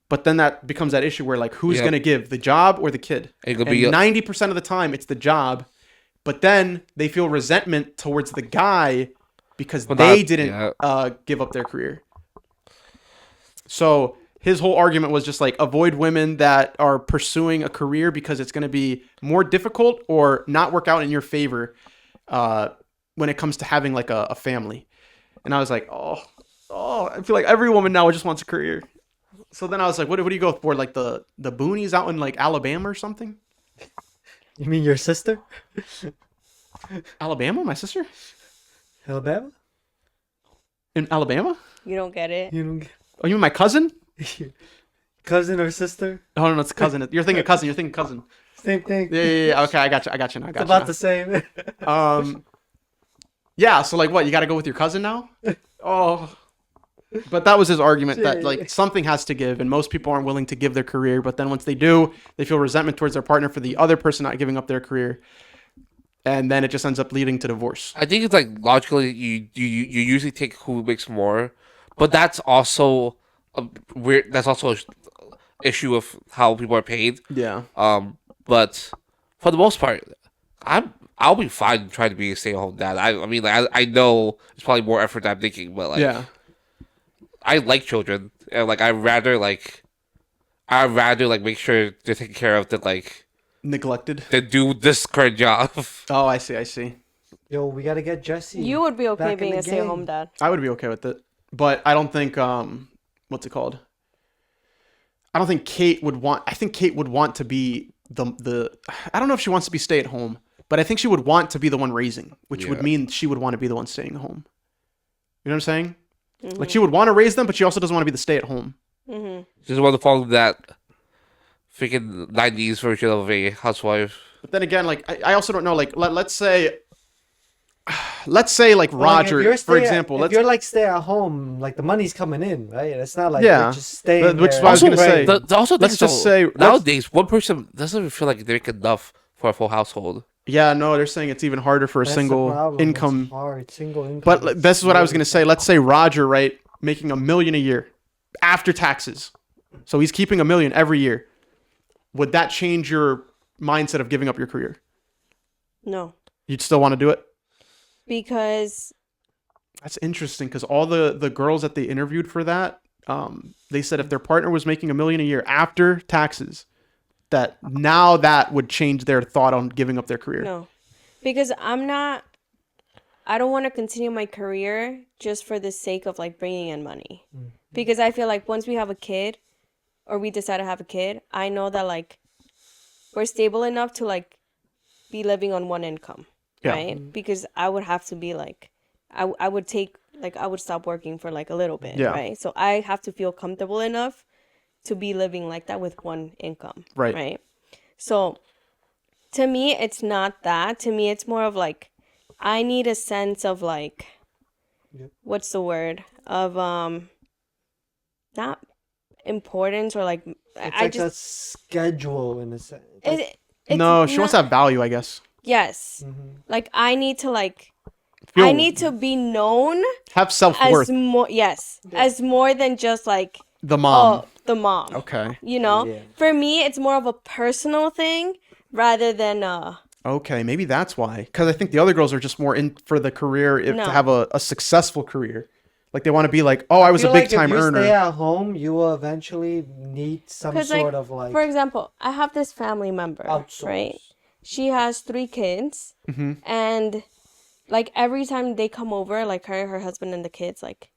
But then that becomes that issue where like, who's Yep. going to give, the job or the kid? It And could be 90% of the time, it's the job. But then they feel resentment towards the guy because Well, they not- didn't yeah. give up their career. So his whole argument was just like avoid women that are pursuing a career because it's going to be more difficult or not work out in your favor when it comes to having like a family. And I was like, oh, I feel like every woman now just wants a career. So then I was like, what do you go for? Like the boonies out in like Alabama or something? You mean your sister? Alabama, my sister? Alabama? In Alabama? you don't get it. You don't get Oh, you mean my cousin? cousin or sister? Oh no, it's cousin. You're thinking cousin. Same thing. Yeah. Okay, I got you now. I got It's you about now. the same. Yeah, so like what, you gotta go with your cousin now? Oh. But that was his argument that like something has to give and most people aren't willing to give their career, but then once they do, they feel resentment towards their partner for the other person not giving up their career. And then it just ends up leading to divorce. I think it's like logically you usually take who makes more, but that's also a weird. That's also an issue of how people are paid. Yeah. But for the most part, I'll be fine trying to be a stay-at-home dad. I mean, like, I know it's probably more effort than I'm thinking, but like, Yeah. I like children, and like I'd rather make sure they're taken care of than like Neglected. than do this current job. Oh, I see. Yo, we gotta get Jesse. You would be okay back in being the a stay-at-home game. dad. I would be okay with it. But I don't think what's it called? I don't think Kate would want to be the I don't know if she wants to be stay at home, but I think she would want to be the one raising, which would Yeah. mean she would want to be the one staying home. You know what I'm saying? Like she would want to raise them, but she also doesn't want to be the stay at home. Just want to follow that freaking 90s version of a housewife. But then again, like I also don't know. Like let's say like Roger, Like, if for example. if Let's you're like stay at home, like the money's coming in, right? It's not like Yeah. you're just staying Which is there. what I was gonna say. Also, let's just say- nowadays one person doesn't even feel like they make enough for a full household. Yeah, no, they're saying it's even harder for a That's the single problem. income. It's hard. Single income. But is this is what I was really gonna say. Let's say Roger, right, making $1 million a year after taxes. So he's keeping $1 million every year. Would that change your mindset of giving up your career? No, You'd still want to do it? because That's interesting because all the girls that they interviewed for that, they said if their partner was making $1 million a year after taxes, that now that would change their thought on giving up their career. no, because I don't want to continue my career just for the sake of like bringing in money. Because I feel like once we have a kid or we decide to have a kid, I know that like we're stable enough to like be living on one income, Yeah. right? Because I would have to be like, I would take, like, I would stop working for like a little bit, Yeah. right? So I have to feel comfortable enough to be living like that with one income, Right. right? So to me, it's not that. To me, it's more of like, I need a sense of like, Yep. what's the word? Of, not importance or like, It's I like just, a schedule in a sense. Like, it's No, she wants to not- have value, I guess. Yes. mhm. Like, I need to like, Feel- I need to be known Have self-worth. as more, yes, as more than just like, The mom. oh, the mom. Okay. You know, Yeah. for me, it's more of a personal thing rather than Okay, maybe that's why. Because I think the other girls are just more in for the career, if No. to have a successful career. Like they want to be like, oh, I was a feel big like if time you earner. stay at home, you will eventually need some because sort like, of like for example, I have this family member, outsource. right? She has 3 kids, Mm-hmm. and like every time they come over, like her husband, and the kids, like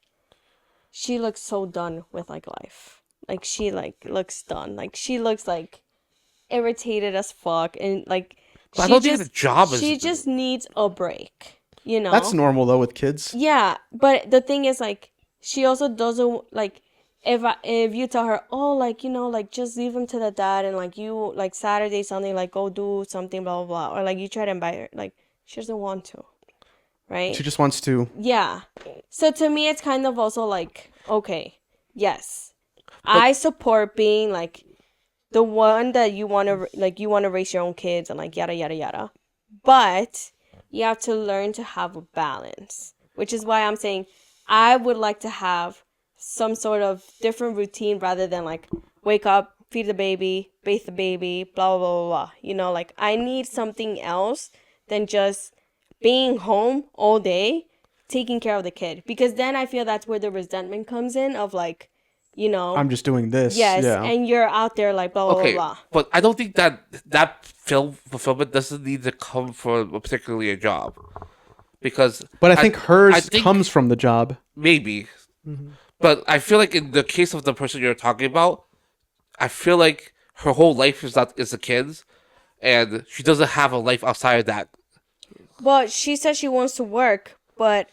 she looks so done with like life. Like she like looks done. Like she looks like irritated as fuck, and like But I she don't think just the job is. she just needs a break. You know. That's normal though with kids. Yeah, but the thing is, like, she also doesn't like if you tell her, oh, like, you know, like just leave him to the dad, and like you like Saturday, Sunday, like go do something, blah blah blah, or like you try to invite her, like she doesn't want to, right? She just wants to. Yeah. So to me, it's kind of also like, okay, yes, I support being like the one that you want to raise your own kids and like yada yada yada, but you have to learn to have a balance, which is why I'm saying I would like to have some sort of different routine rather than like wake up, feed the baby, bathe the baby, blah, blah, blah, blah. You know, like I need something else than just being home all day, taking care of the kid. Because then I feel that's where the resentment comes in of like, you know, I'm just doing this. yes, Yeah. and you're out there like blah, blah, Okay, blah, blah. but I don't think that film fulfillment doesn't need to come from particularly a job, because But I think hers I think- comes from the job. maybe, but I feel like in the case of the person you're talking about, I feel like her whole life is the kids, and she doesn't have a life outside of that. Well, she says she wants to work, but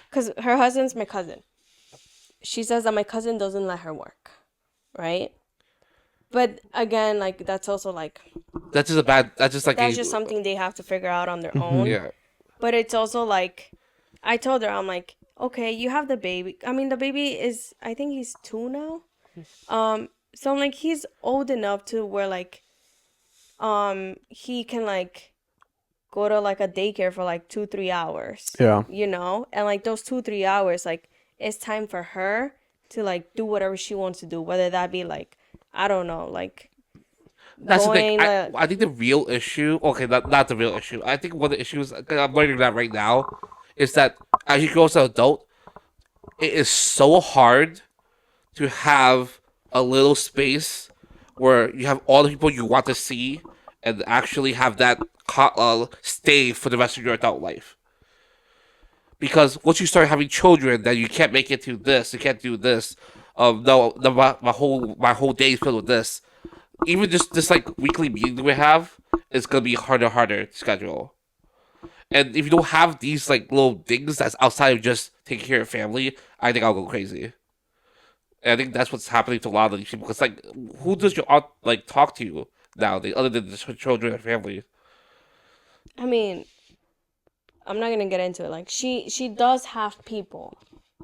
because her husband's my cousin, she says that my cousin doesn't let her work, right? But again, like that's also like That's just a bad. That's just like that's a, just something they have to figure out on their own. yeah. But it's also like, I told her, I'm like, okay, you have the baby. I mean, the baby is, I think he's 2 now. So I'm like, he's old enough to where like, he can like go to like a daycare for like 2-3 hours. Yeah. You know, and like those 2-3 hours, like it's time for her to like do whatever she wants to do, whether that be like, I don't know, like That's the thing. going, I think the real issue. Okay, not the real issue. I think one of the issues. I'm learning that right now, is that as you grow as an adult, it is so hard to have a little space where you have all the people you want to see and actually have that stay for the rest of your adult life. Because once you start having children, then you can't make it to this, you can't do this. My whole day is filled with this. Even just this like weekly meeting we have is gonna be harder and harder to schedule. And if you don't have these like little things that's outside of just taking care of family, I think I'll go crazy. And I think that's what's happening to a lot of these people. Because like, who does your aunt like talk to nowadays other than the children and family? I mean, I'm not gonna get into it. Like she does have people,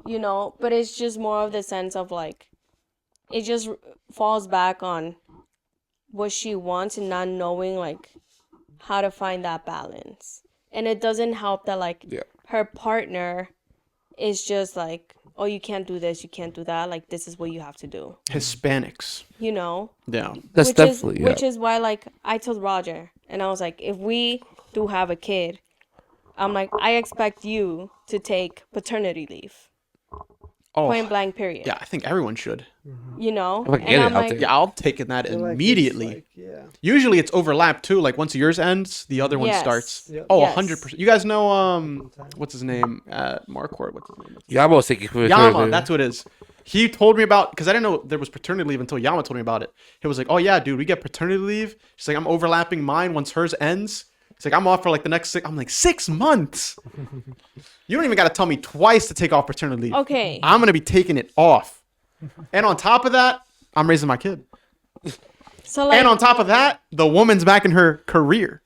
you know, but it's just more of the sense of like, it just falls back on what she wants and not knowing like how to find that balance. And it doesn't help that like her partner is just like, oh, you can't do this, you can't do that. Like, this is what you have to do. Hispanics. You know? Yeah. That's which definitely is, which is why, like, I told Roger, and I was like, if we do have a kid, I'm like, I expect you to take paternity leave. Oh, Point blank, period. yeah. I think everyone should. You know? Like, get And it I'm out like, there. Yeah, I'll take that I feel like it's immediately. like, yeah. Usually it's overlapped too. Like once yours ends, the other one Yes. starts. Yep. Oh, Yes. 100%. You guys know what's his name at Marquardt? What's his name? Yama's taking for Yama. That's what it is. He told me about because I didn't know there was paternity leave until Yama told me about it. He was like, "Oh yeah, dude, we get paternity leave." She's like, "I'm overlapping mine once hers ends." He's like, "I'm off for like the next 6." I'm like, 6 months. You don't even got to tell me twice to take off paternity leave. okay. I'm gonna be taking it off, and on top of that, I'm raising my kid. So, like, And on top of that, the woman's back in her career,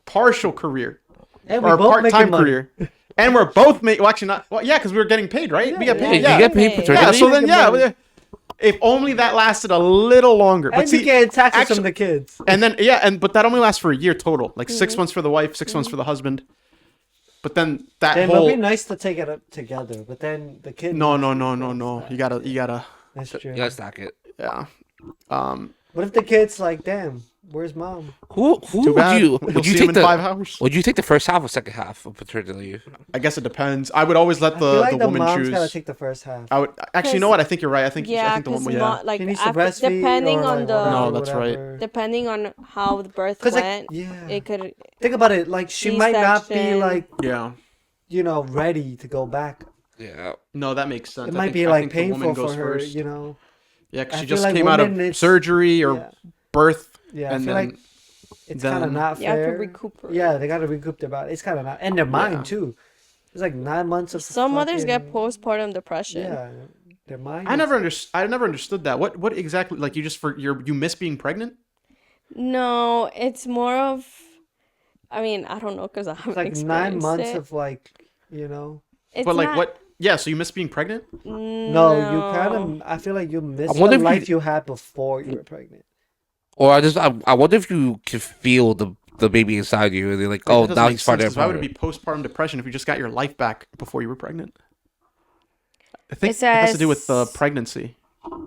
partial career, And we or both making part-time money. career, and we're both making. Well, actually not. Well, yeah, because we were getting paid, right? we get Yeah, paid. you Yeah, get paid Okay. paternity yeah. leave. So then, Making yeah. money. If only that lasted a little longer. But And see, you get taxes actu- from the kids. and then but that only lasts for a year total. Like 6 months for the wife, 6 months for the husband. But then that Then whole it'll be nice to take it up together, but then the kid. no. needs- You gotta. That's true. You gotta stack it. Yeah. What if the kid's like, damn, where's mom? Who Too bad. would You'll you see him take in the 5 hours. would you take the first half or second half of paternity leave? I guess it depends. I would always let I feel the like the woman mom's choose. gotta take the first half. I would actually. You know what? I think you're right. I think yeah, I think the because woman. Yeah. like She needs to after, breastfeed depending or, on like, the whatever, No, that's right. whatever. depending on how the birth 'Cause, like, went, yeah. it could. Think about it. Like she might not be C-section. like Yeah. ready to go back. Yeah. No, that makes sense. It I might think- be I like think the woman painful goes for her. first. Yeah, because I she feel just like came out of women, it's- surgery or yeah. birth, Yeah, I and feel then like it's kind of then- not You have to fair. recuperate. Yeah, they gotta recoup their body. It's kind of not, and their mind Yeah. too. It's like 9 months of. Some mothers get fucking- postpartum depression. Yeah, their mind. I is- never understood that. What exactly? Like you just you miss being pregnant? No, it's more of. I mean, I don't know because I haven't It's like experienced 9 months it. of like, It's But like not- what? Yeah, so you miss being pregnant? No, you kind of. I feel like you miss I wonder the if life you had before you were pregnant. Or I wonder if you can feel the baby inside you and they're like, That oh, doesn't now make he's part sense, of 'cause why would it be postpartum depression if you just got your life back before you were pregnant? I think It it has to do with the says- pregnancy.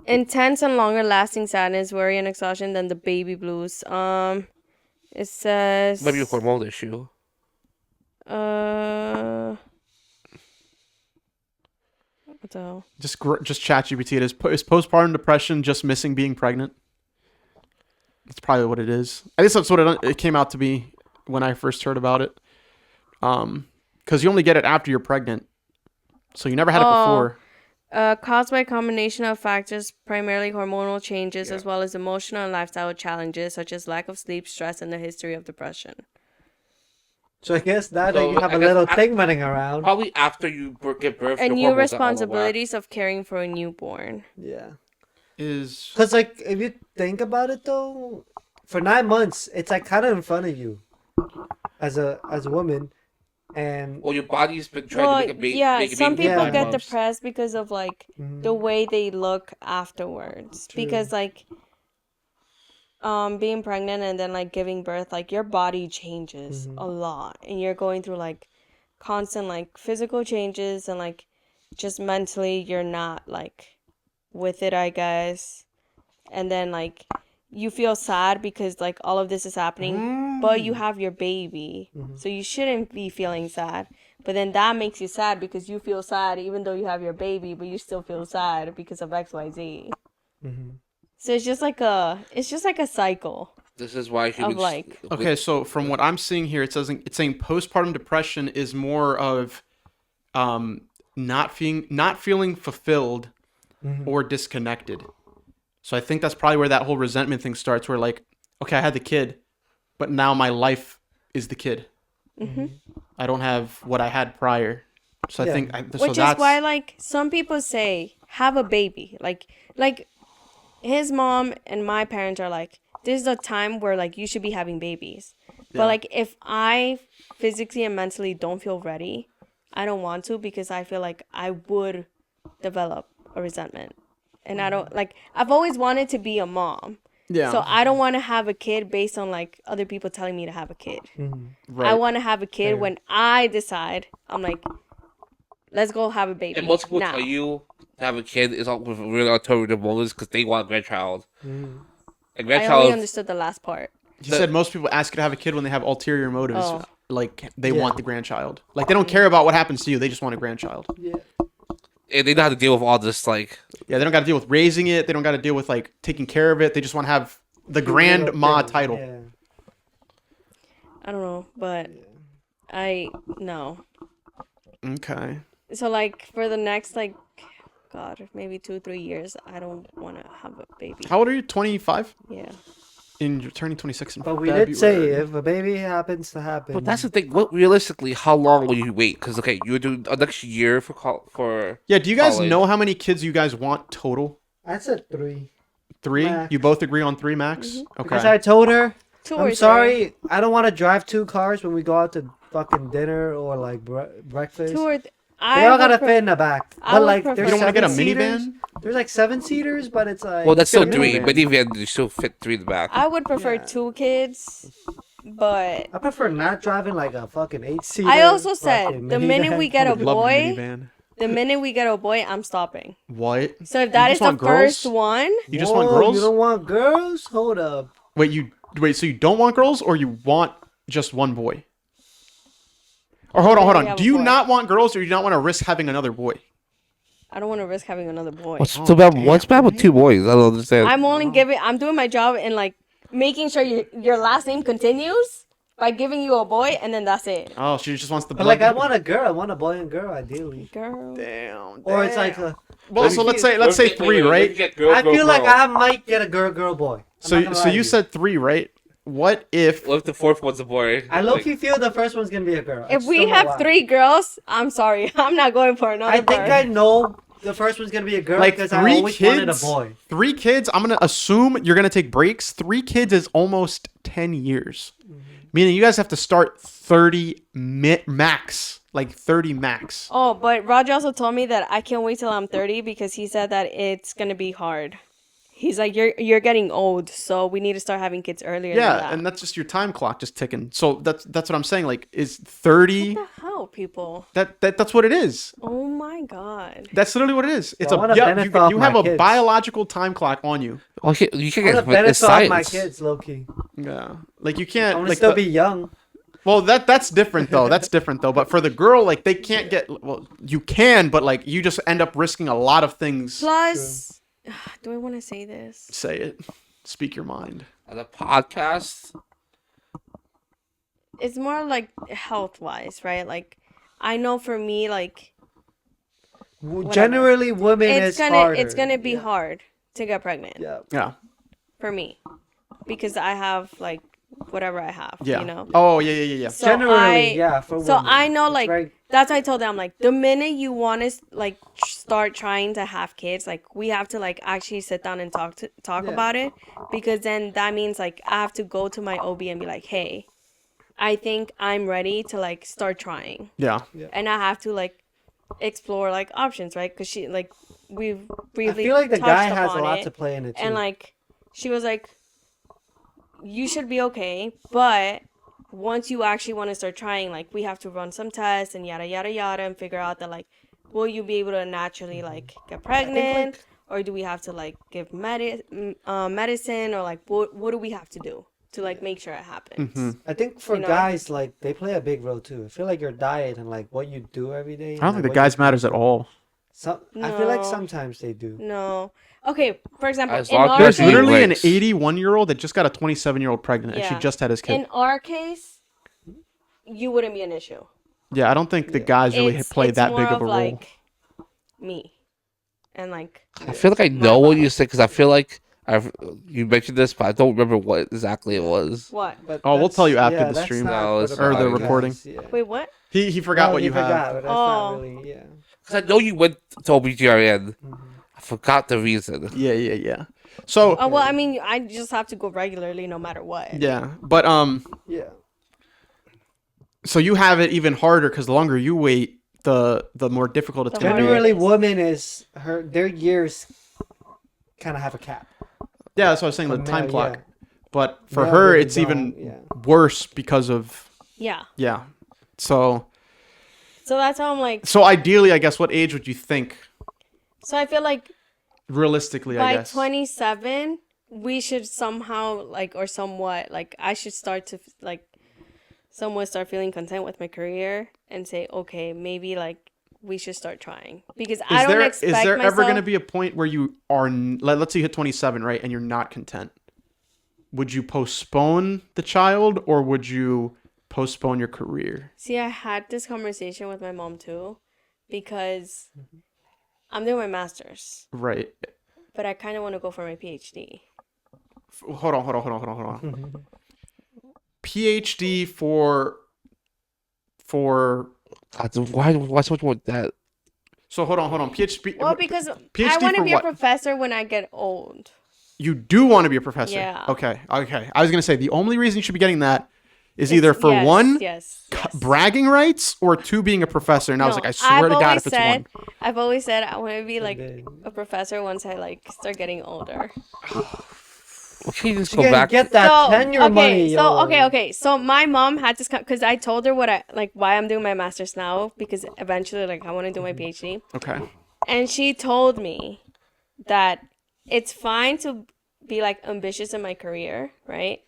intense and longer lasting sadness, worry, and exhaustion than the baby blues. It says Maybe a hormonal issue. what the hell? Just ChatGPT. Is postpartum depression just missing being pregnant? That's probably what it is. I guess that's what it came out to be when I first heard about it. Because you only get it after you're pregnant, so you never had it before. Caused by a combination of factors, primarily hormonal changes, as well as emotional and lifestyle challenges such as lack of sleep, stress, and the history of depression. So I guess now that So you have I a guess little I- thing running around. Probably after you give birth. And your new hormones are all out of whack. responsibilities of caring for a newborn. Yeah. Is Cause like if you think about it though, for 9 months it's like kind of in front of you, as a woman, and Well, your body's been trying Well, to make a baby. yeah, make a some baby for people nine get months. depressed because of like the way they look afterwards. True. Because like being pregnant and then like giving birth, like your body changes a lot, and you're going through like constant like physical changes, and like just mentally you're not like with it, I guess. And then like you feel sad because like all of this is happening, but you have your baby, so you shouldn't be feeling sad. But then that makes you sad because you feel sad even though you have your baby, but you still feel sad because of XYZ. So it's just like a cycle This is why humans. of like okay. So from what I'm seeing here, it's saying postpartum depression is more of not feeling fulfilled or disconnected. So I think that's probably where that whole resentment thing starts. Where like, okay, I had the kid, but now my life is the kid. I don't have what I had prior. So I Yeah. think, which is why like some people say have a baby. Like his mom and my parents are like, this is a time where like you should be having babies. But like if I physically and mentally don't feel ready, I don't want to, because I feel like I would develop a resentment. And I don't like, I've always wanted to be a mom. Yeah. So I don't want to have a kid based on like other people telling me to have a kid. Right. I want to have a kid Fair. when I decide. I'm like, let's go have a baby. And most people now. tell you to have a kid is all with really alternative motives because they want a grandchild. A I only grandchild. understood the last part. He said most people ask you to have a kid when they have ulterior motives. Oh. Like they Yeah. want the grandchild. Like they don't care about what happens to you. They just want a grandchild. Yeah. And they know how to deal with all this. Like, Yeah, they don't got to deal with raising it. They don't got to deal with like taking care of it. They just want to have the grandma title. Yeah. I don't know, but no. Okay. So like for the next like, God, maybe 2-3 years, I don't want to have a baby. How old are you? 25? Yeah. And you're turning 26 in But we February. did say if a baby happens to happen. but that's the thing. What realistically, how long will you wait? Because okay, you do a next year for Yeah, do you guys college. know how many kids you guys want total? I said 3. 3? Max. You both agree on 3 max? Okay. Because I told her, 2 or I'm 3. sorry, I don't want to drive 2 cars when we go out to fucking dinner or like breakfast. 2 or They all gotta fit in the back. I But would like, prefer- there's You don't want to get a 7-seaters. minivan? There's like 7-seaters, but it's like. well, that's still Get a 3. minivan. Minivan, you still fit 3 in the back. I would prefer Yeah. 2 kids, but I prefer not driving like a fucking 8-seater. I also said fucking the minute minivan. we get a Love the boy, minivan. the minute we get a boy, I'm stopping. What? So if that You is just the want girls? first one, You just want Whoa, girls? You don't want girls? Hold up. Wait, so you don't want girls or you want just one boy? Or hold We on. have Do a you boy. not want girls or do you not want to risk having another boy? I don't want to risk having another boy. What's so bad? What's bad with 2 boys? I don't understand. I'm doing my job and like making sure your last name continues by giving you a boy, and then that's it. Oh, she just wants the But blood. like, I want a girl. I want a boy and girl, ideally. Girl. Damn. Or it's like a. Well, so let's say Wait, 3, wait, right? get girl, I girl, feel like girl. I might get a girl, boy. I'm So not gonna so lie to you said 3, right? What if What if the 4th one's a boy? I low-key feel the first one's gonna be a girl. I If just we don't know have why. 3 girls, I'm sorry, I'm not going for another. I think birth. I know the first one's gonna be a girl like because I 3 always wanted a kids? boy. 3 kids, I'm going to assume you're going to take breaks. 3 kids is almost 10 years. Meaning you guys have to start 30 max. Like 30 max. Oh, but Roger also told me that I can't wait till I'm 30 because he said that it's gonna be hard. He's like, you're getting old, so we need to start having kids earlier. than Yeah, that. and that's just your time clock just ticking. So that's what I'm saying. Like, is 30? What the hell, people? That's what it is. Oh my god. That's literally what it is. It's I wanna you benefit off have my a kids. biological time clock on you. Okay, you can I'm get gonna benefit it's off science. my kids, low key. Yeah, like you I'm can't. gonna Like still be young. well, that's different though. That's different though. But for the girl, like they can't get. Well, you can, but like you just end up risking a lot of things. Plus, do I want to say this? Say it. Speak your mind. On the podcast, It's more like health wise, right? Like, I know for me, like Generally, women it's is gonna harder. be hard to get pregnant Yeah. Yeah. for me because I have like whatever I have. Yeah. You know. Oh yeah. So Generally, yeah. For So women. I know, It's like, very- that's why I told them, like, the minute you want to, like, start trying to have kids, like, we have to, like, actually sit down and talk Yeah. about it, because then that means, like, I have to go to my OB and be like, hey, I think I'm ready to, like, start trying. Yeah. And I have to, like, explore, like, options, right? Because she, like, we've I briefly feel like the guy touched has a upon lot it, to play in it too. and, like, she was like, you should be okay, but once you actually want to start trying, like, we have to run some tests and yada yada yada and figure out that, like, will you be able to naturally, like, get pregnant, or do we have to, like, give medicine, or, like, what do we have to do to, like, make sure it happens? I think for you know? guys, like, they play a big role too. I feel like your diet and like what you do every day. I don't think the guys matters at all. I feel like No. sometimes they do. No. Okay, for example, As in long as our There's There's case, literally an legs. 81-year-old that just got a 27-year-old pregnant, and she Yeah. just had his kid. in our case, you wouldn't be an issue. Yeah, I don't think the guys really play it's that more big of a role. like me, and like I feel like I know what you said because I feel like you mentioned this, but I don't remember what exactly it was. what? But Oh, we'll that's- tell you after the that's stream. not No, for it's Or the podcast, recording. Yeah. Wait, what? He forgot No, what he you have. forgot, but that's Oh. not really, yeah. Because I know you went to OBGYN. I forgot the reason. Yeah. So Oh well, I mean, I just have to go regularly, no matter what. yeah, but Yeah. so you have it even harder because the longer you wait, the more difficult it's The gonna harder be. it Generally, is. women is their years kind of have a cap. Yeah, that's what I was saying. The For time male, clock. yeah. But for Male her, really it's even don't, worse because of Yeah. yeah. So So that's how I'm like. so ideally, I guess, what age would you think So I feel like realistically? I by guess 27, we should somehow like, or somewhat like, I should start to like, somewhat start feeling content with my career and say, okay, maybe like we should start trying because I don't expect is there myself. ever going to be a point where you are let's say you hit 27, right, and you're not content? Would you postpone the child or would you postpone your career? See, I had this conversation with my mom too, because I'm doing my master's, Right. but I kind of want to go for my PhD. Hold on. PhD for God, why so much more with that? so hold on. PhD. Well, because I PhD want to for be what? a professor when I get old. You do want to be a professor. Yeah. Okay. I was gonna say the only reason you should be getting that is either for Yes, one, yes. bragging rights, or two, being a professor. And I was No, like, I swear to God, always if it's said, one. I've always said I want to be like did. a professor once I like start getting older. Okay, just You go can back. get that So, tenure money. okay. So my mom had this because I told her what I like, why I'm doing my master's now, because eventually like I want to do my PhD, Okay. and she told me that it's fine to be like ambitious in my career, right?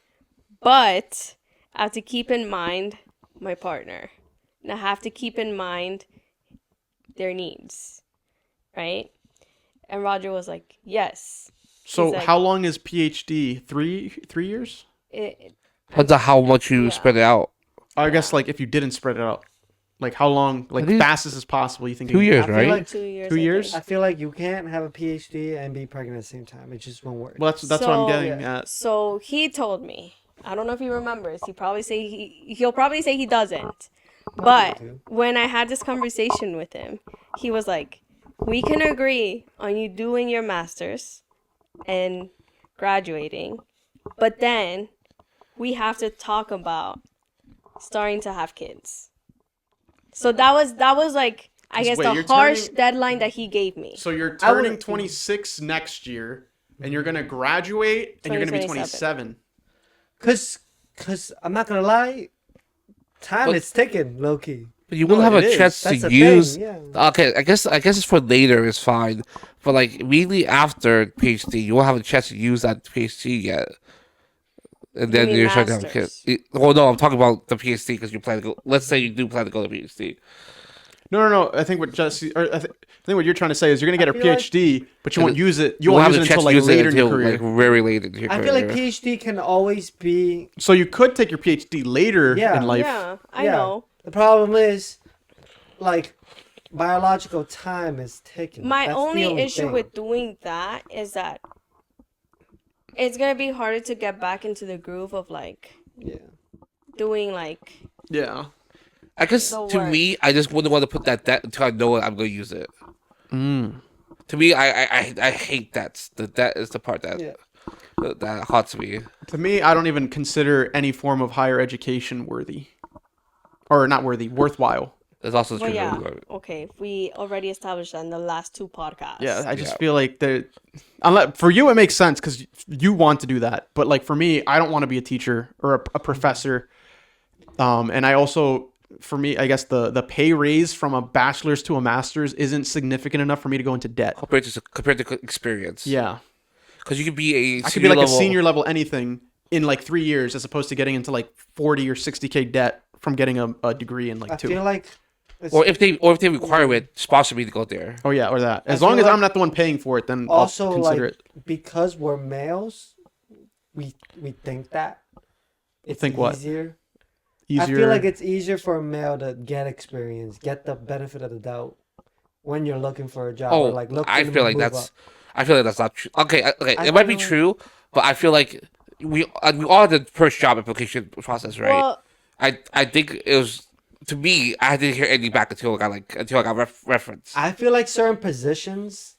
But I have to keep in mind my partner, and I have to keep in mind their needs, right? And Roger was like, yes. So He's like- how long is PhD? 3 years? It, Depends on how much you Yeah. spread it out. I guess like if you didn't spread it out, like how long, like I think- fastest as possible? You think 2 years, I feel right? like 2 years. 2 I years? think. I feel like you can't have a PhD and be pregnant at the same time. It just won't work. Well, that's what I'm So- getting at. So he told me. I don't know if he remembers. He'll probably say he doesn't. But do. when I had this conversation with him, he was like, "We can agree on you doing your masters and graduating, but then we have to talk about starting to have kids." So that was like I guess Wait, the you're harsh turning- deadline that he gave me. So you're I wouldn't- turning 26 next year, and you're gonna graduate, and you're gonna be 2027. 27. Cause I'm not gonna lie, time But- is ticking, low key. But you won't have it a is. chance That's to the use. thing, yeah. Okay, I guess it's for later is fine, but like immediately after PhD, you won't have a chance to use that PhD yet, and then mean you're starting to have masters? kids. Well, no, I'm talking about the PhD because you plan to go. Let's say you do plan to go to PhD. No. I think what Jesse, or I think what you're trying to say is you're gonna get a feel like- PhD, but you And won't use it. You You won't won't have use the it chance until to like use it later in your until career. like very late in your I career. feel like PhD can always be. So you could take your PhD later Yeah. in life. Yeah, I Yeah. know. The problem is, like, biological time is ticking. My That's the only issue thing. with doing that is that it's gonna be harder to get back into the groove of like Yeah. doing like Yeah. I guess the to work. me, I just wouldn't want to put that until I know I'm going to use it. Mm. To me, I hate that. That is the part that Yeah. that haunts me. To me, I don't even consider any form of higher education worthy, or not worthy, worthwhile. It's also well true. yeah okay we already established that in the last two podcasts. Yeah, I just Yeah. feel like unless for you it makes sense because you want to do that, but like for me, I don't want to be a teacher or a professor. And I also, for me, I guess the pay raise from a bachelor's to a master's isn't significant enough for me to go into debt. compared to experience. Yeah, Because you could be I could be like level, a senior level anything in like 3 years, as opposed to getting into like 40 or 60K debt from getting a degree in like I 2. feel like. It's or if they require it, sponsor me to go there. Oh yeah, or that. As I long feel as like I'm not the one paying for it, then also I'll consider like it. because we're males, we think that it's Think what? easier. Easier. I feel like it's easier for a male to get experience, get the benefit of the doubt when you're looking for a job. Oh, or like I feel like that's not true. Okay, I it might be feel like- true, but I feel like we all had the first job application process, right? Well, I think it was, to me, I didn't hear anything back until I got reference. I feel like certain positions,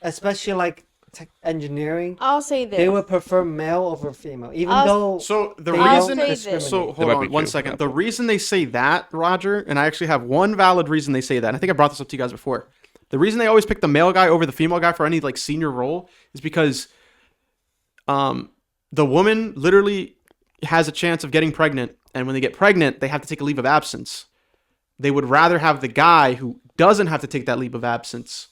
especially like tech engineering, I'll say this. they would prefer male over female, even I'll- though So the they I'll reason, say don't this. discriminate. so hold might be on one true. second. The reason they say that, Roger, and I actually have one valid reason they say that. And I think I brought this up to you guys before. The reason they always pick the male guy over the female guy for any like senior role is because the woman literally has a chance of getting pregnant, and when they get pregnant, they have to take a leave of absence. They would rather have the guy who doesn't have to take that leave of absence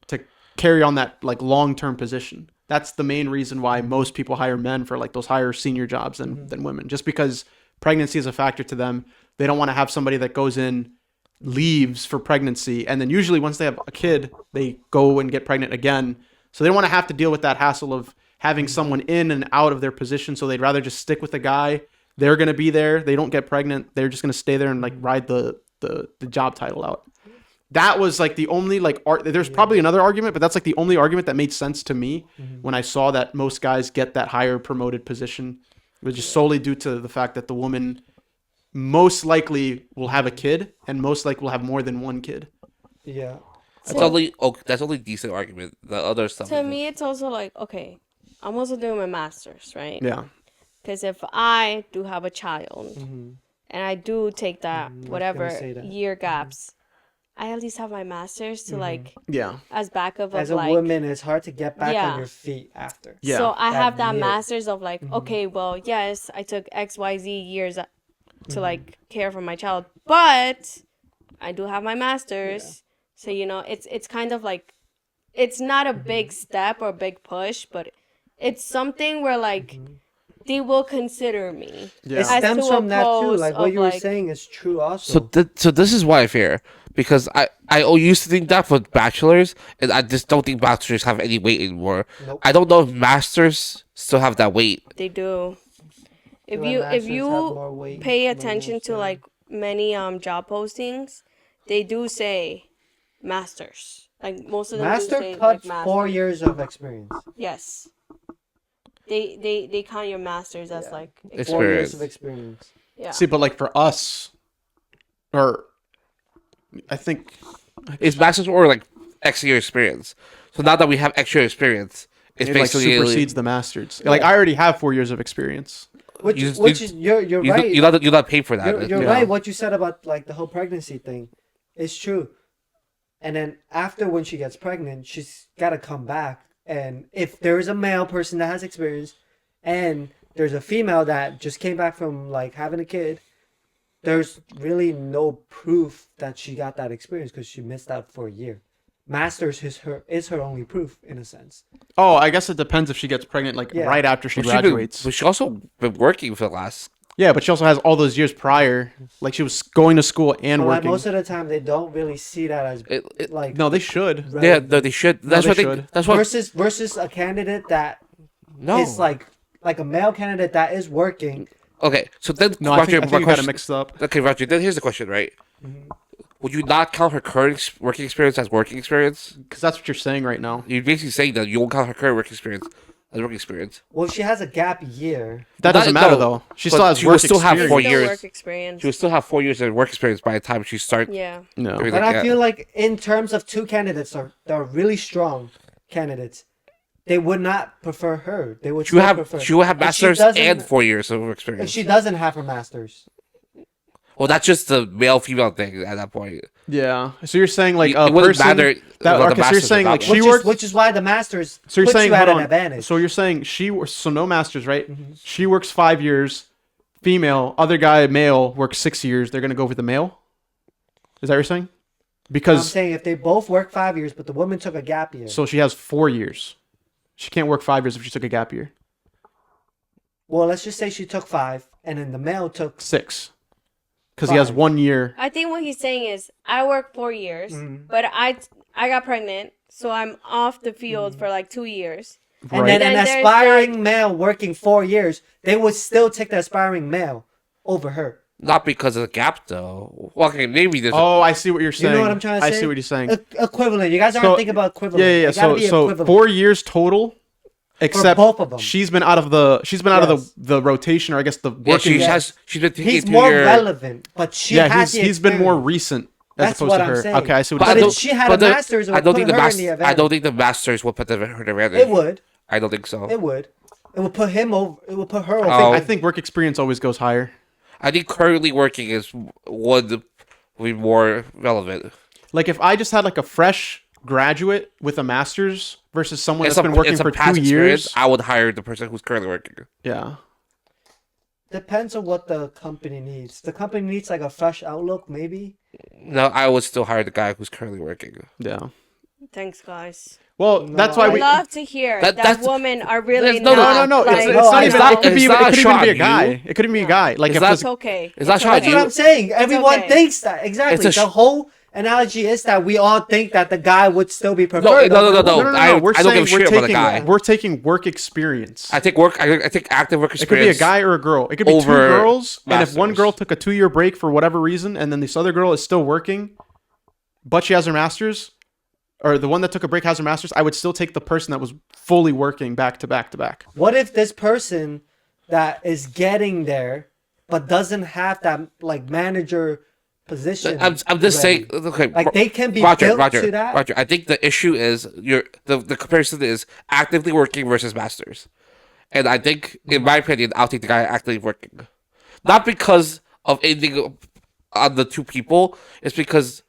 to carry on that like long-term position. That's the main reason why most people hire men for like those higher senior jobs than women, just because pregnancy is a factor to them. They don't want to have somebody that goes in, leaves for pregnancy, and then usually once they have a kid, they go and get pregnant again. So they don't want to have to deal with that hassle of having someone in and out of their position. So they'd rather just stick with the guy. They're going to be there. They don't get pregnant. They're just going to stay there and like ride the job title out. That was like the only like there's probably another argument, but that's like the only argument that made sense to me when I saw that most guys get that higher promoted position. It was just solely due to the fact that the woman most likely will have a kid and most likely will have more than one kid. Yeah. That's only decent argument. The other stuff. To me, it's also like, okay, I'm also doing my master's, right? Yeah. Because if I do have a child and I do take that whatever year gaps, I at least have my master's to like as backup of as a like woman, it's hard to get back on your feet after. Yeah. So I have that year. master's of like, okay, well, yes, I took XYZ years to like care for my child, but I do have my master's. Yeah. So, you know, it's kind of like, it's not a big step or a big push, but it's something where like they will consider me. Yeah. It stems from that too. Like what you were like, saying is true also. So this is why I fear, because I used to think that for bachelors, and I just don't think bachelors have any weight anymore. Nope. I don't know if masters still have that weight. They do. If Well, you masters have more weight pay than attention to like many job postings, they do say masters. Like most of them do Master say cuts like master. 4 years of experience. Yes. They count your masters as like 4 years of experience. yeah. See, but like for us, or I think It's masters or like extra year experience. So now that we have extra experience, it's it like basically supersedes the masters. Like I already have 4 years of experience. Which You- is you're right. You're not paid for that. You're Yeah. right. What you said about like the whole pregnancy thing is true. And then after when she gets pregnant, she's got to come back. And if there is a male person that has experience, and there's a female that just came back from like having a kid, there's really no proof that she got that experience because she missed out for a year. Masters is her only proof in a sense. Oh, I guess it depends if she gets pregnant like Yeah. right after she But graduates. But she also been working for the last. Yeah, but she also has all those years prior. Like she was going to school and But like working. most of the time, they don't really see that as like No, they should. Yeah, relevant. no, they should. That's they what they. should. That's what. versus a candidate that No. is like a male candidate that is working. Okay, so then No, I think you got it mixed up. Okay, Roger. Then here's the question, right? Would you not count her current working experience as working experience? Because that's what you're saying right now. You're basically saying that you won't count her current work experience as work experience. Well, she has a gap year. That Not- doesn't matter no, though. She but still has she work will still have experience. 4 Still years. work experience. She will still have 4 years of work experience by the time she starts. Yeah. No. doing But like I that. feel like in terms of two candidates that are really strong candidates, they would not prefer her. They would She will still have prefer. she will have If she masters doesn't- and 4 years of If experience. she doesn't have her masters. Well, that's just the male female thing at that point. Yeah. So you're saying like It a wouldn't person matter that about the okay, so you're masters saying or like not. she Which works. is, which is why the masters So you're puts saying you at hold an on. advantage. So you're saying she works. So no masters, right? She works 5 years. Female. Other guy, male, works 6 years. They're gonna go with the male. Is that what you're saying? I'm Because saying if they both work 5 years, but the woman took a gap year. so she has 4 years. She can't work 5 years if she took a gap year. Well, let's just say she took 5, and then the male took 6. Because he has 5. 1 year. I think what he's saying is I worked 4 years, but I got pregnant, so I'm off the field for like 2 years. And Right. then Then an there's, aspiring male working 4 years, they would still take the aspiring male over her. Not because of the gap, though. Well, okay, maybe there's. Oh, I see what you're You saying. know what I'm trying to say? I see what you're saying. Equivalent. You guys aren't So- thinking about equivalent. Yeah. It gotta be So equivalent. 4 years total, except both of them. she's been out of the Yes. the rotation, or I guess the yeah, working. she's been taking He's it to more your. relevant, but she Yeah, had he's been more experience. recent as That's opposed what to I'm her. saying. Okay, I see what But you're if saying. she had a master's, it would put her in the advantage. I don't think the masters will put her in advantage. It would. I don't think so. It would. It would put him over. It would put her over. Oh. I think work experience always goes higher. I think currently working would be more relevant. Like if I just had like a fresh graduate with a master's versus someone It's that's been working it's a for past 2 experience. years. I would hire the person who's currently working. Yeah. Depends on what the company needs. The company needs like a fresh outlook, maybe. No, I would still hire the guy who's currently working. Yeah. Thanks, guys. Well, No. that's why I we. love to hear That- that, that's- women are really No, not. No. Like, It's No, not it's even. not- It could be. it's It not could even be a shot guy. you. It could even be a guy. Like It's if not- this, it's okay. It's not It's shot That's you. what I'm saying. Everyone okay. thinks that. Exactly. It's a The whole analogy is that we all think that the guy would still be preferred. no, over the no. woman. no. We're I don't saying give a shit about the guy. we're taking work experience. I take work. I take active work It could be a experience. guy or a girl. It could be two over girls, and if one masters. girl took a 2-year break for whatever reason, and then this other girl is still working, but she has her master's, or the one that took a break has her master's, I would still take the person that was fully working back to back to back. What if this person that is getting there but doesn't have that like manager position? I'm just ready? saying. Okay, Like they can be Roger, built Roger, to that. Roger. I think the issue is the comparison is actively working versus masters, and I think, in my opinion, I'll take the guy actively working, not because of anything on the two people. It's because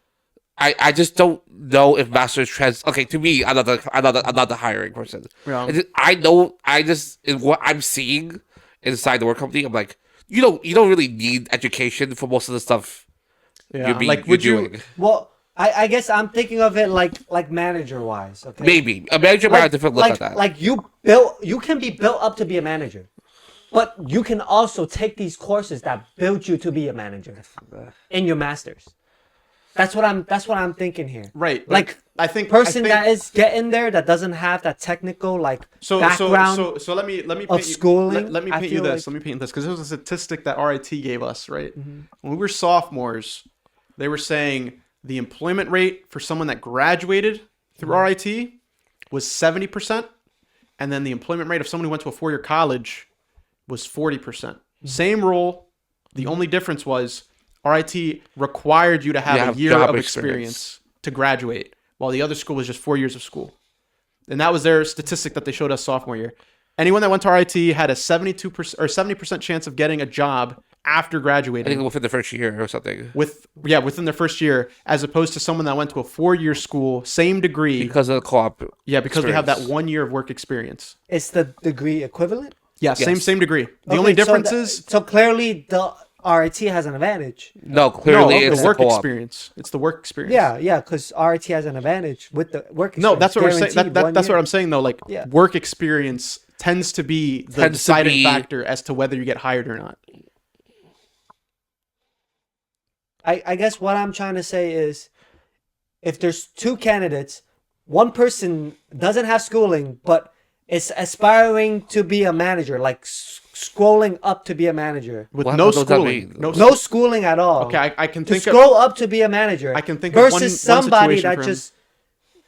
I just don't know if masters trans. Okay, to me, I'm not the hiring person. Yeah. I know. I just in what I'm seeing inside the work company, I'm like, you don't really need education for most of the stuff. Yeah, You're doing. Well, I guess I'm thinking of it like manager wise. Okay. Maybe a manager might have a different look like, at that. Like you can be built up to be a manager, but you can also take these courses that build you to be a manager in your masters. That's what I'm thinking here. Right. Like I think person that is getting there that doesn't have that technical like background. So let me paint of you, schooling, Let me I paint you feel this. like- Let me paint this because it was a statistic that RIT gave us. Right. Mm-hmm. When we were sophomores, they were saying the employment rate for someone that graduated through Mm-hmm. RIT was 70%, and then the employment rate of someone who went to a 4-year college was 40%. Mm-hmm. Same role. The only difference was RIT required you to have a year job of experience to graduate, while the other school was just 4 years of school. And that was their statistic that they showed us sophomore year. Anyone that went to RIT had a 72% or 70% chance of getting a job after I graduating think within the first year or something. within their first year, as opposed to someone that went to a 4-year school, same degree. Because of the co-op. Because they have that experience. 1 year of work experience. It's the degree equivalent. Yeah, Yes. same degree. The Okay, only so difference the- is so clearly the RIT has an advantage. No, no, clearly it's the work co-op. experience. It's the work experience. Yeah, because RIT has an advantage with the work. No, experience. that's what we're saying. Guaranteed one That's year. what I'm saying though. Like Yeah. work experience tends to be the Tends to deciding be- factor as to whether you get hired or not. I guess what I'm trying to say is, if there's two candidates, one person doesn't have schooling but is aspiring to be a manager, like scrolling up to be a manager. With What no does that schooling, mean? No schooling at all. Okay, I can To think of. scroll up to be a manager. I can think of versus one somebody situation that for him. just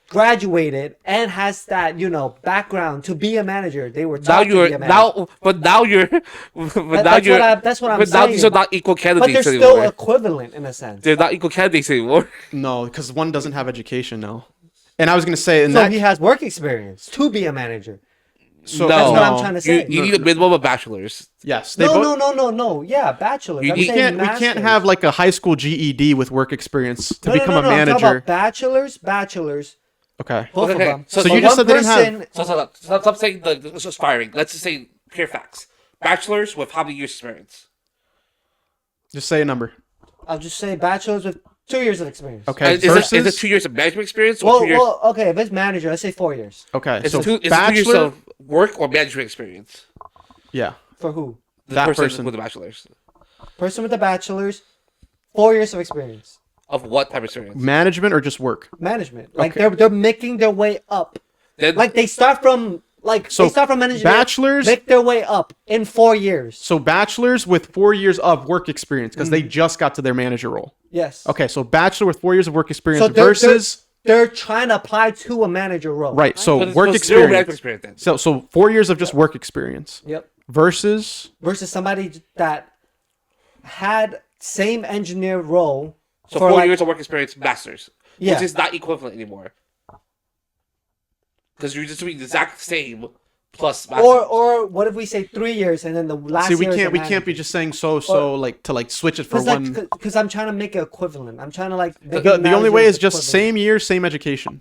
graduated and has that background to be a manager. They were Now taught to you're be a manager. now you're That's what I'm but now saying. these are not equal But they're candidates still anymore. equivalent in a sense. They're not equal candidates anymore. No, because one doesn't have education now. And I was gonna say, in So that, he has work experience to be a manager. so That's what I'm trying to say. You need a minimum of bachelor's. Yes, they No, both. no. Yeah, bachelor. You I'm need- We saying can't masters. have like a high school GED with work experience to No, become no, a I'm talking manager. about bachelors, Okay. both Okay, of them. so you But just one said they didn't have- person- Stop saying the aspiring. Let's just say pure facts. Bachelor's with how many years experience? Just say a number. I'll just say bachelors with 2 years of experience. Okay. Is it 2 years of management experience or Well, 2 years? okay, if it's manager, let's say 4 years. Okay. Is So it 2 years bachelor. of work or management experience? Yeah. For who? The That person, person. with the bachelor's. Person with a bachelor's, 4 years of experience. Of what type of experience? Management or just work? Management. Like Okay. they're making their way up. Then Like they start from So they start from management. bachelor's- make their way up in 4 years. So bachelor's with 4 years of work experience because they just got to their manager role. Yes. Okay, so bachelor with 4 years of work experience So versus they're trying to apply to a manager role. right. So but it's work zero management experience. experience then. So 4 years of just work experience Yep. versus Versus somebody that had same engineer role So for 4 like, years of work experience, masters, Yeah. which is not equivalent anymore. Because you're just doing the exact same plus masters. or what if we say 3 years and then the last see we year is can't a we can't be manager? just saying like to like switch it for Because one. because I'm trying to make it equivalent. I'm trying to like make The only managers way is just equivalent. same year, same education.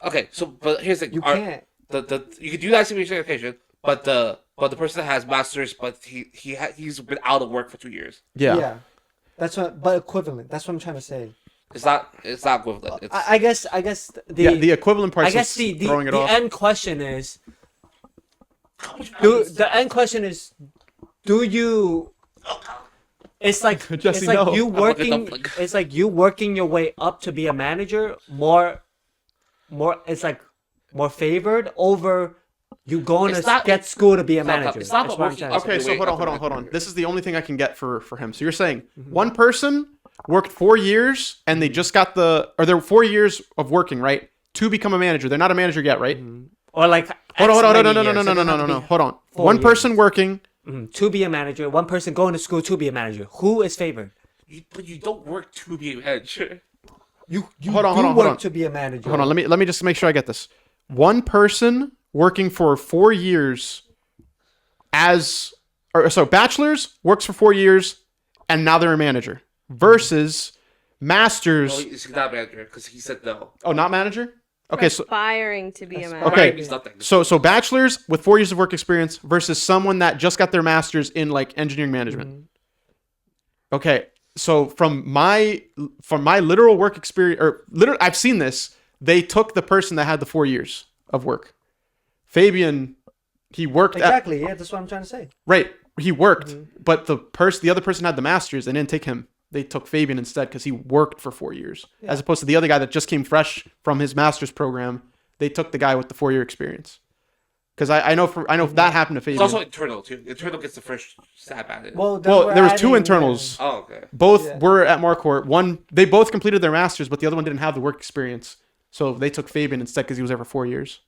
Okay, so but here's the You can't. the you can do that senior certification, but the person that has masters, but he's been out of work for 2 years. Yeah. That's what, but equivalent. That's what I'm trying to say. It's not equivalent. It's, I guess The equivalent part I guess is the throwing it off. end question is how much the end question is do you it's like Jesse, it's like no. you I'm looking working up, like- it's like you working your way up to be a manager more it's like more favored over you going It's to not- get school to be a it's not- manager. it's not That's about what I'm working trying to up. say. Okay, so Wait, hold up on. to- This is the only thing I can get for him. So you're saying one person worked 4 years and they just got they're 4 years of working, right? To become a manager. They're not a manager yet, right? Or like Hold on, X many no, years. It doesn't have to no. be Hold on. 4 One years. person working. To be a manager, one person going to school to be a manager. Who is favored? but you don't work to be a manager. You Hold on, do hold work on. to be a manager. Hold on. Let me just make sure I get this. One person working for 4 years so bachelor's works for 4 years and now they're a manager versus masters. No, he's not a manager because he said no. Oh, not manager? Okay, so Aspiring to be a manager. Okay. Right, means nothing. so bachelor's with 4 years of work experience versus someone that just got their master's in like engineering management. Okay, so from my literal work experience, or literally, I've seen this. They took the person that had the 4 years of work. Fabian, he worked Exactly. Yeah, that's what I'm trying to say. right. He worked, but the other person had the master's. They didn't take him. They took Fabian instead because he worked for 4 years, as opposed to the other guy that just came fresh from his master's program. They took the guy with the 4 year experience. Because I know if that happened to Fabian. It's also internal too. Internal gets the first stab at it. Well, then Well, we're there was two adding, internals. Oh, okay. Both Yeah. were at Marquardt. They both completed their masters, but the other one didn't have the work experience. So they took Fabian instead because he was there for 4 years.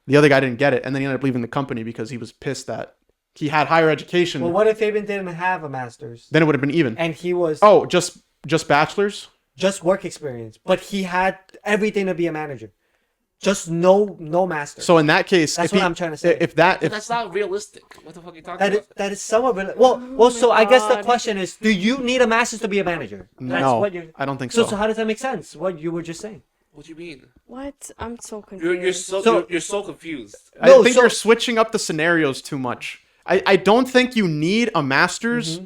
The other guy didn't get it, and then he ended up leaving the company because he was pissed that he had higher education. Well, what if Fabian didn't have a master's Then it would have been even. and he was Oh, just bachelor's? just work experience, but he had everything to be a manager, just no master. So in that case, That's if what I'm trying to say. If But if that's not realistic. What the fuck are you talking about? that is somewhat well. So I guess the God. question is, do you need a master's to be a manager? That's no, what you're. I don't think so. So how does that make sense? What you were just saying. What do you mean? What? I'm so confused. You're so confused. I No, think so- you're switching up the scenarios too much. I don't think you need a master's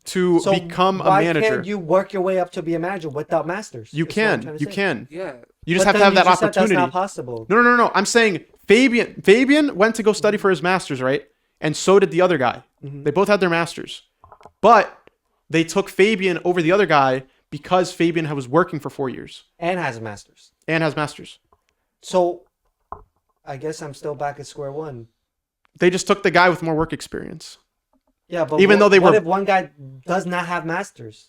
to So become a why manager. can't you work your way up to be a manager without masters? You Is what I'm can. trying to You say. can. Yeah. You just But have to then have you that just said opportunity. That's not possible. No. I'm saying Fabian went to go study for his master's, right? And so did the other guy. They both had their masters. But they took Fabian over the other guy because Fabian was working for 4 years And has a master's. and has masters. So I guess I'm still back at square one. They just took the guy with more work experience. Yeah, but Even though they what were- if one guy does not have masters?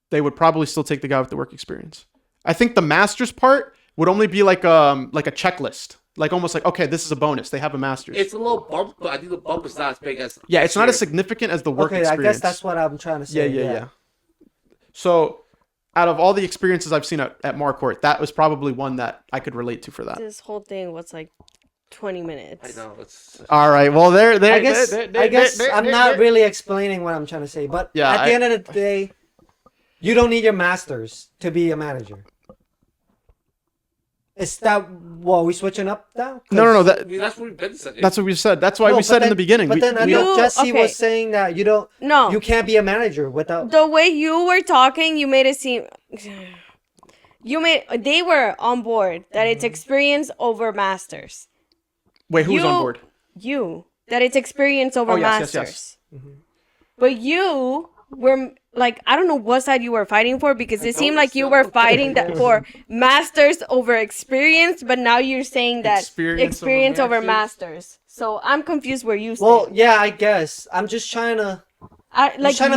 They would probably still take the guy with the work experience. I think the master's part would only be like a checklist. Like almost like, okay, this is a bonus. They have a master's. It's a little bump, but I think the bump is not as big as. Yeah, it's not as Sure. significant as the work Okay, experience. I guess that's what I'm trying to say. Yeah. So, out of all the experiences I've seen at Marquardt, that was probably one that I could relate to for that. This whole thing was like 20 I minutes. know it's. All right. Well, there. I guess I'm not really explaining what I'm trying to say, but Yeah, at the end of the day, you don't need your masters to be a manager. Is that well? We switching up now? No. I mean, that's what we've been saying. That's what we said. That's why No, we but said in then- the beginning. But then I we thought don't. Jesse okay. was saying that you don't. No. You can't be a manager without. The way you were talking, you made it seem. They were on board that it's experience over masters. Wait, who's you- on board? That it's experience over Oh, yes. masters. But you were like, I don't know what side you were fighting for because it seemed like you were fighting that for masters over experience, but now you're saying that Experience experience, over over masters. So I'm confused where you stand. Well, yeah, I guess I'm just trying to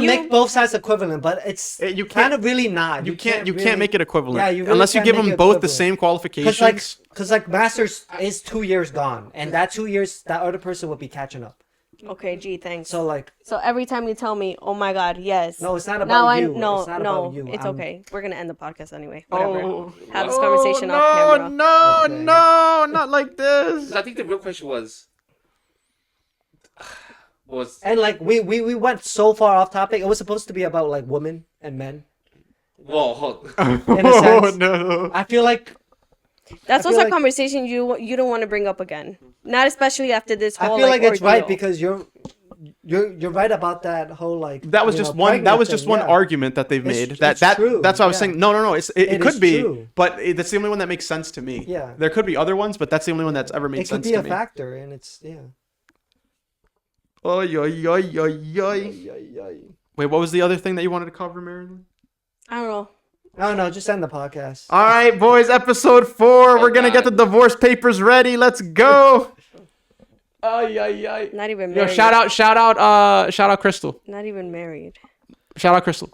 you, make both sides equivalent, but it's You kind can't- of really not. You can't really- make it equivalent. Yeah, you really unless you can't give make them it both the equivalent. same qualifications. Because masters is 2 years gone, and that 2 years that other person will be catching up. Okay, gee, thanks. So like, So every time you tell me, "Oh my God, yes." no, it's not about now you. No, it's not no, about you. it's I'm- okay. We're gonna end the podcast anyway. Whatever. Oh, Have this conversation off camera. No, Okay. no, not like this. I think the real question was. And like we went so far off topic. It was supposed to be about like women and men. Whoa, hold on. In a sense. no. I feel like That's I also feel a like- conversation you don't want to bring up again. Not especially after this I whole. feel like it's right ordeal. because you're right about that whole like. That was you just know, one. That pregnant was just thing, one yeah. argument that they've made. It's true, That's what I was yeah. saying. No. It It could is be, true. but that's the only one that makes sense to me. Yeah. There could be other ones, but that's the only one that's ever made It could sense be to a me. factor, and it's yeah. Oy, oy, oy, oy, oy. Wait, what was the other thing that you wanted to cover, Marilyn? I don't know. I don't know. Just end the podcast. All right, boys. Episode 4. We're gonna get the divorce papers ready. Let's go. Ay, ay, ay. Not even Yo, married. shout out, Crystal. Not even married. Shout out, Crystal.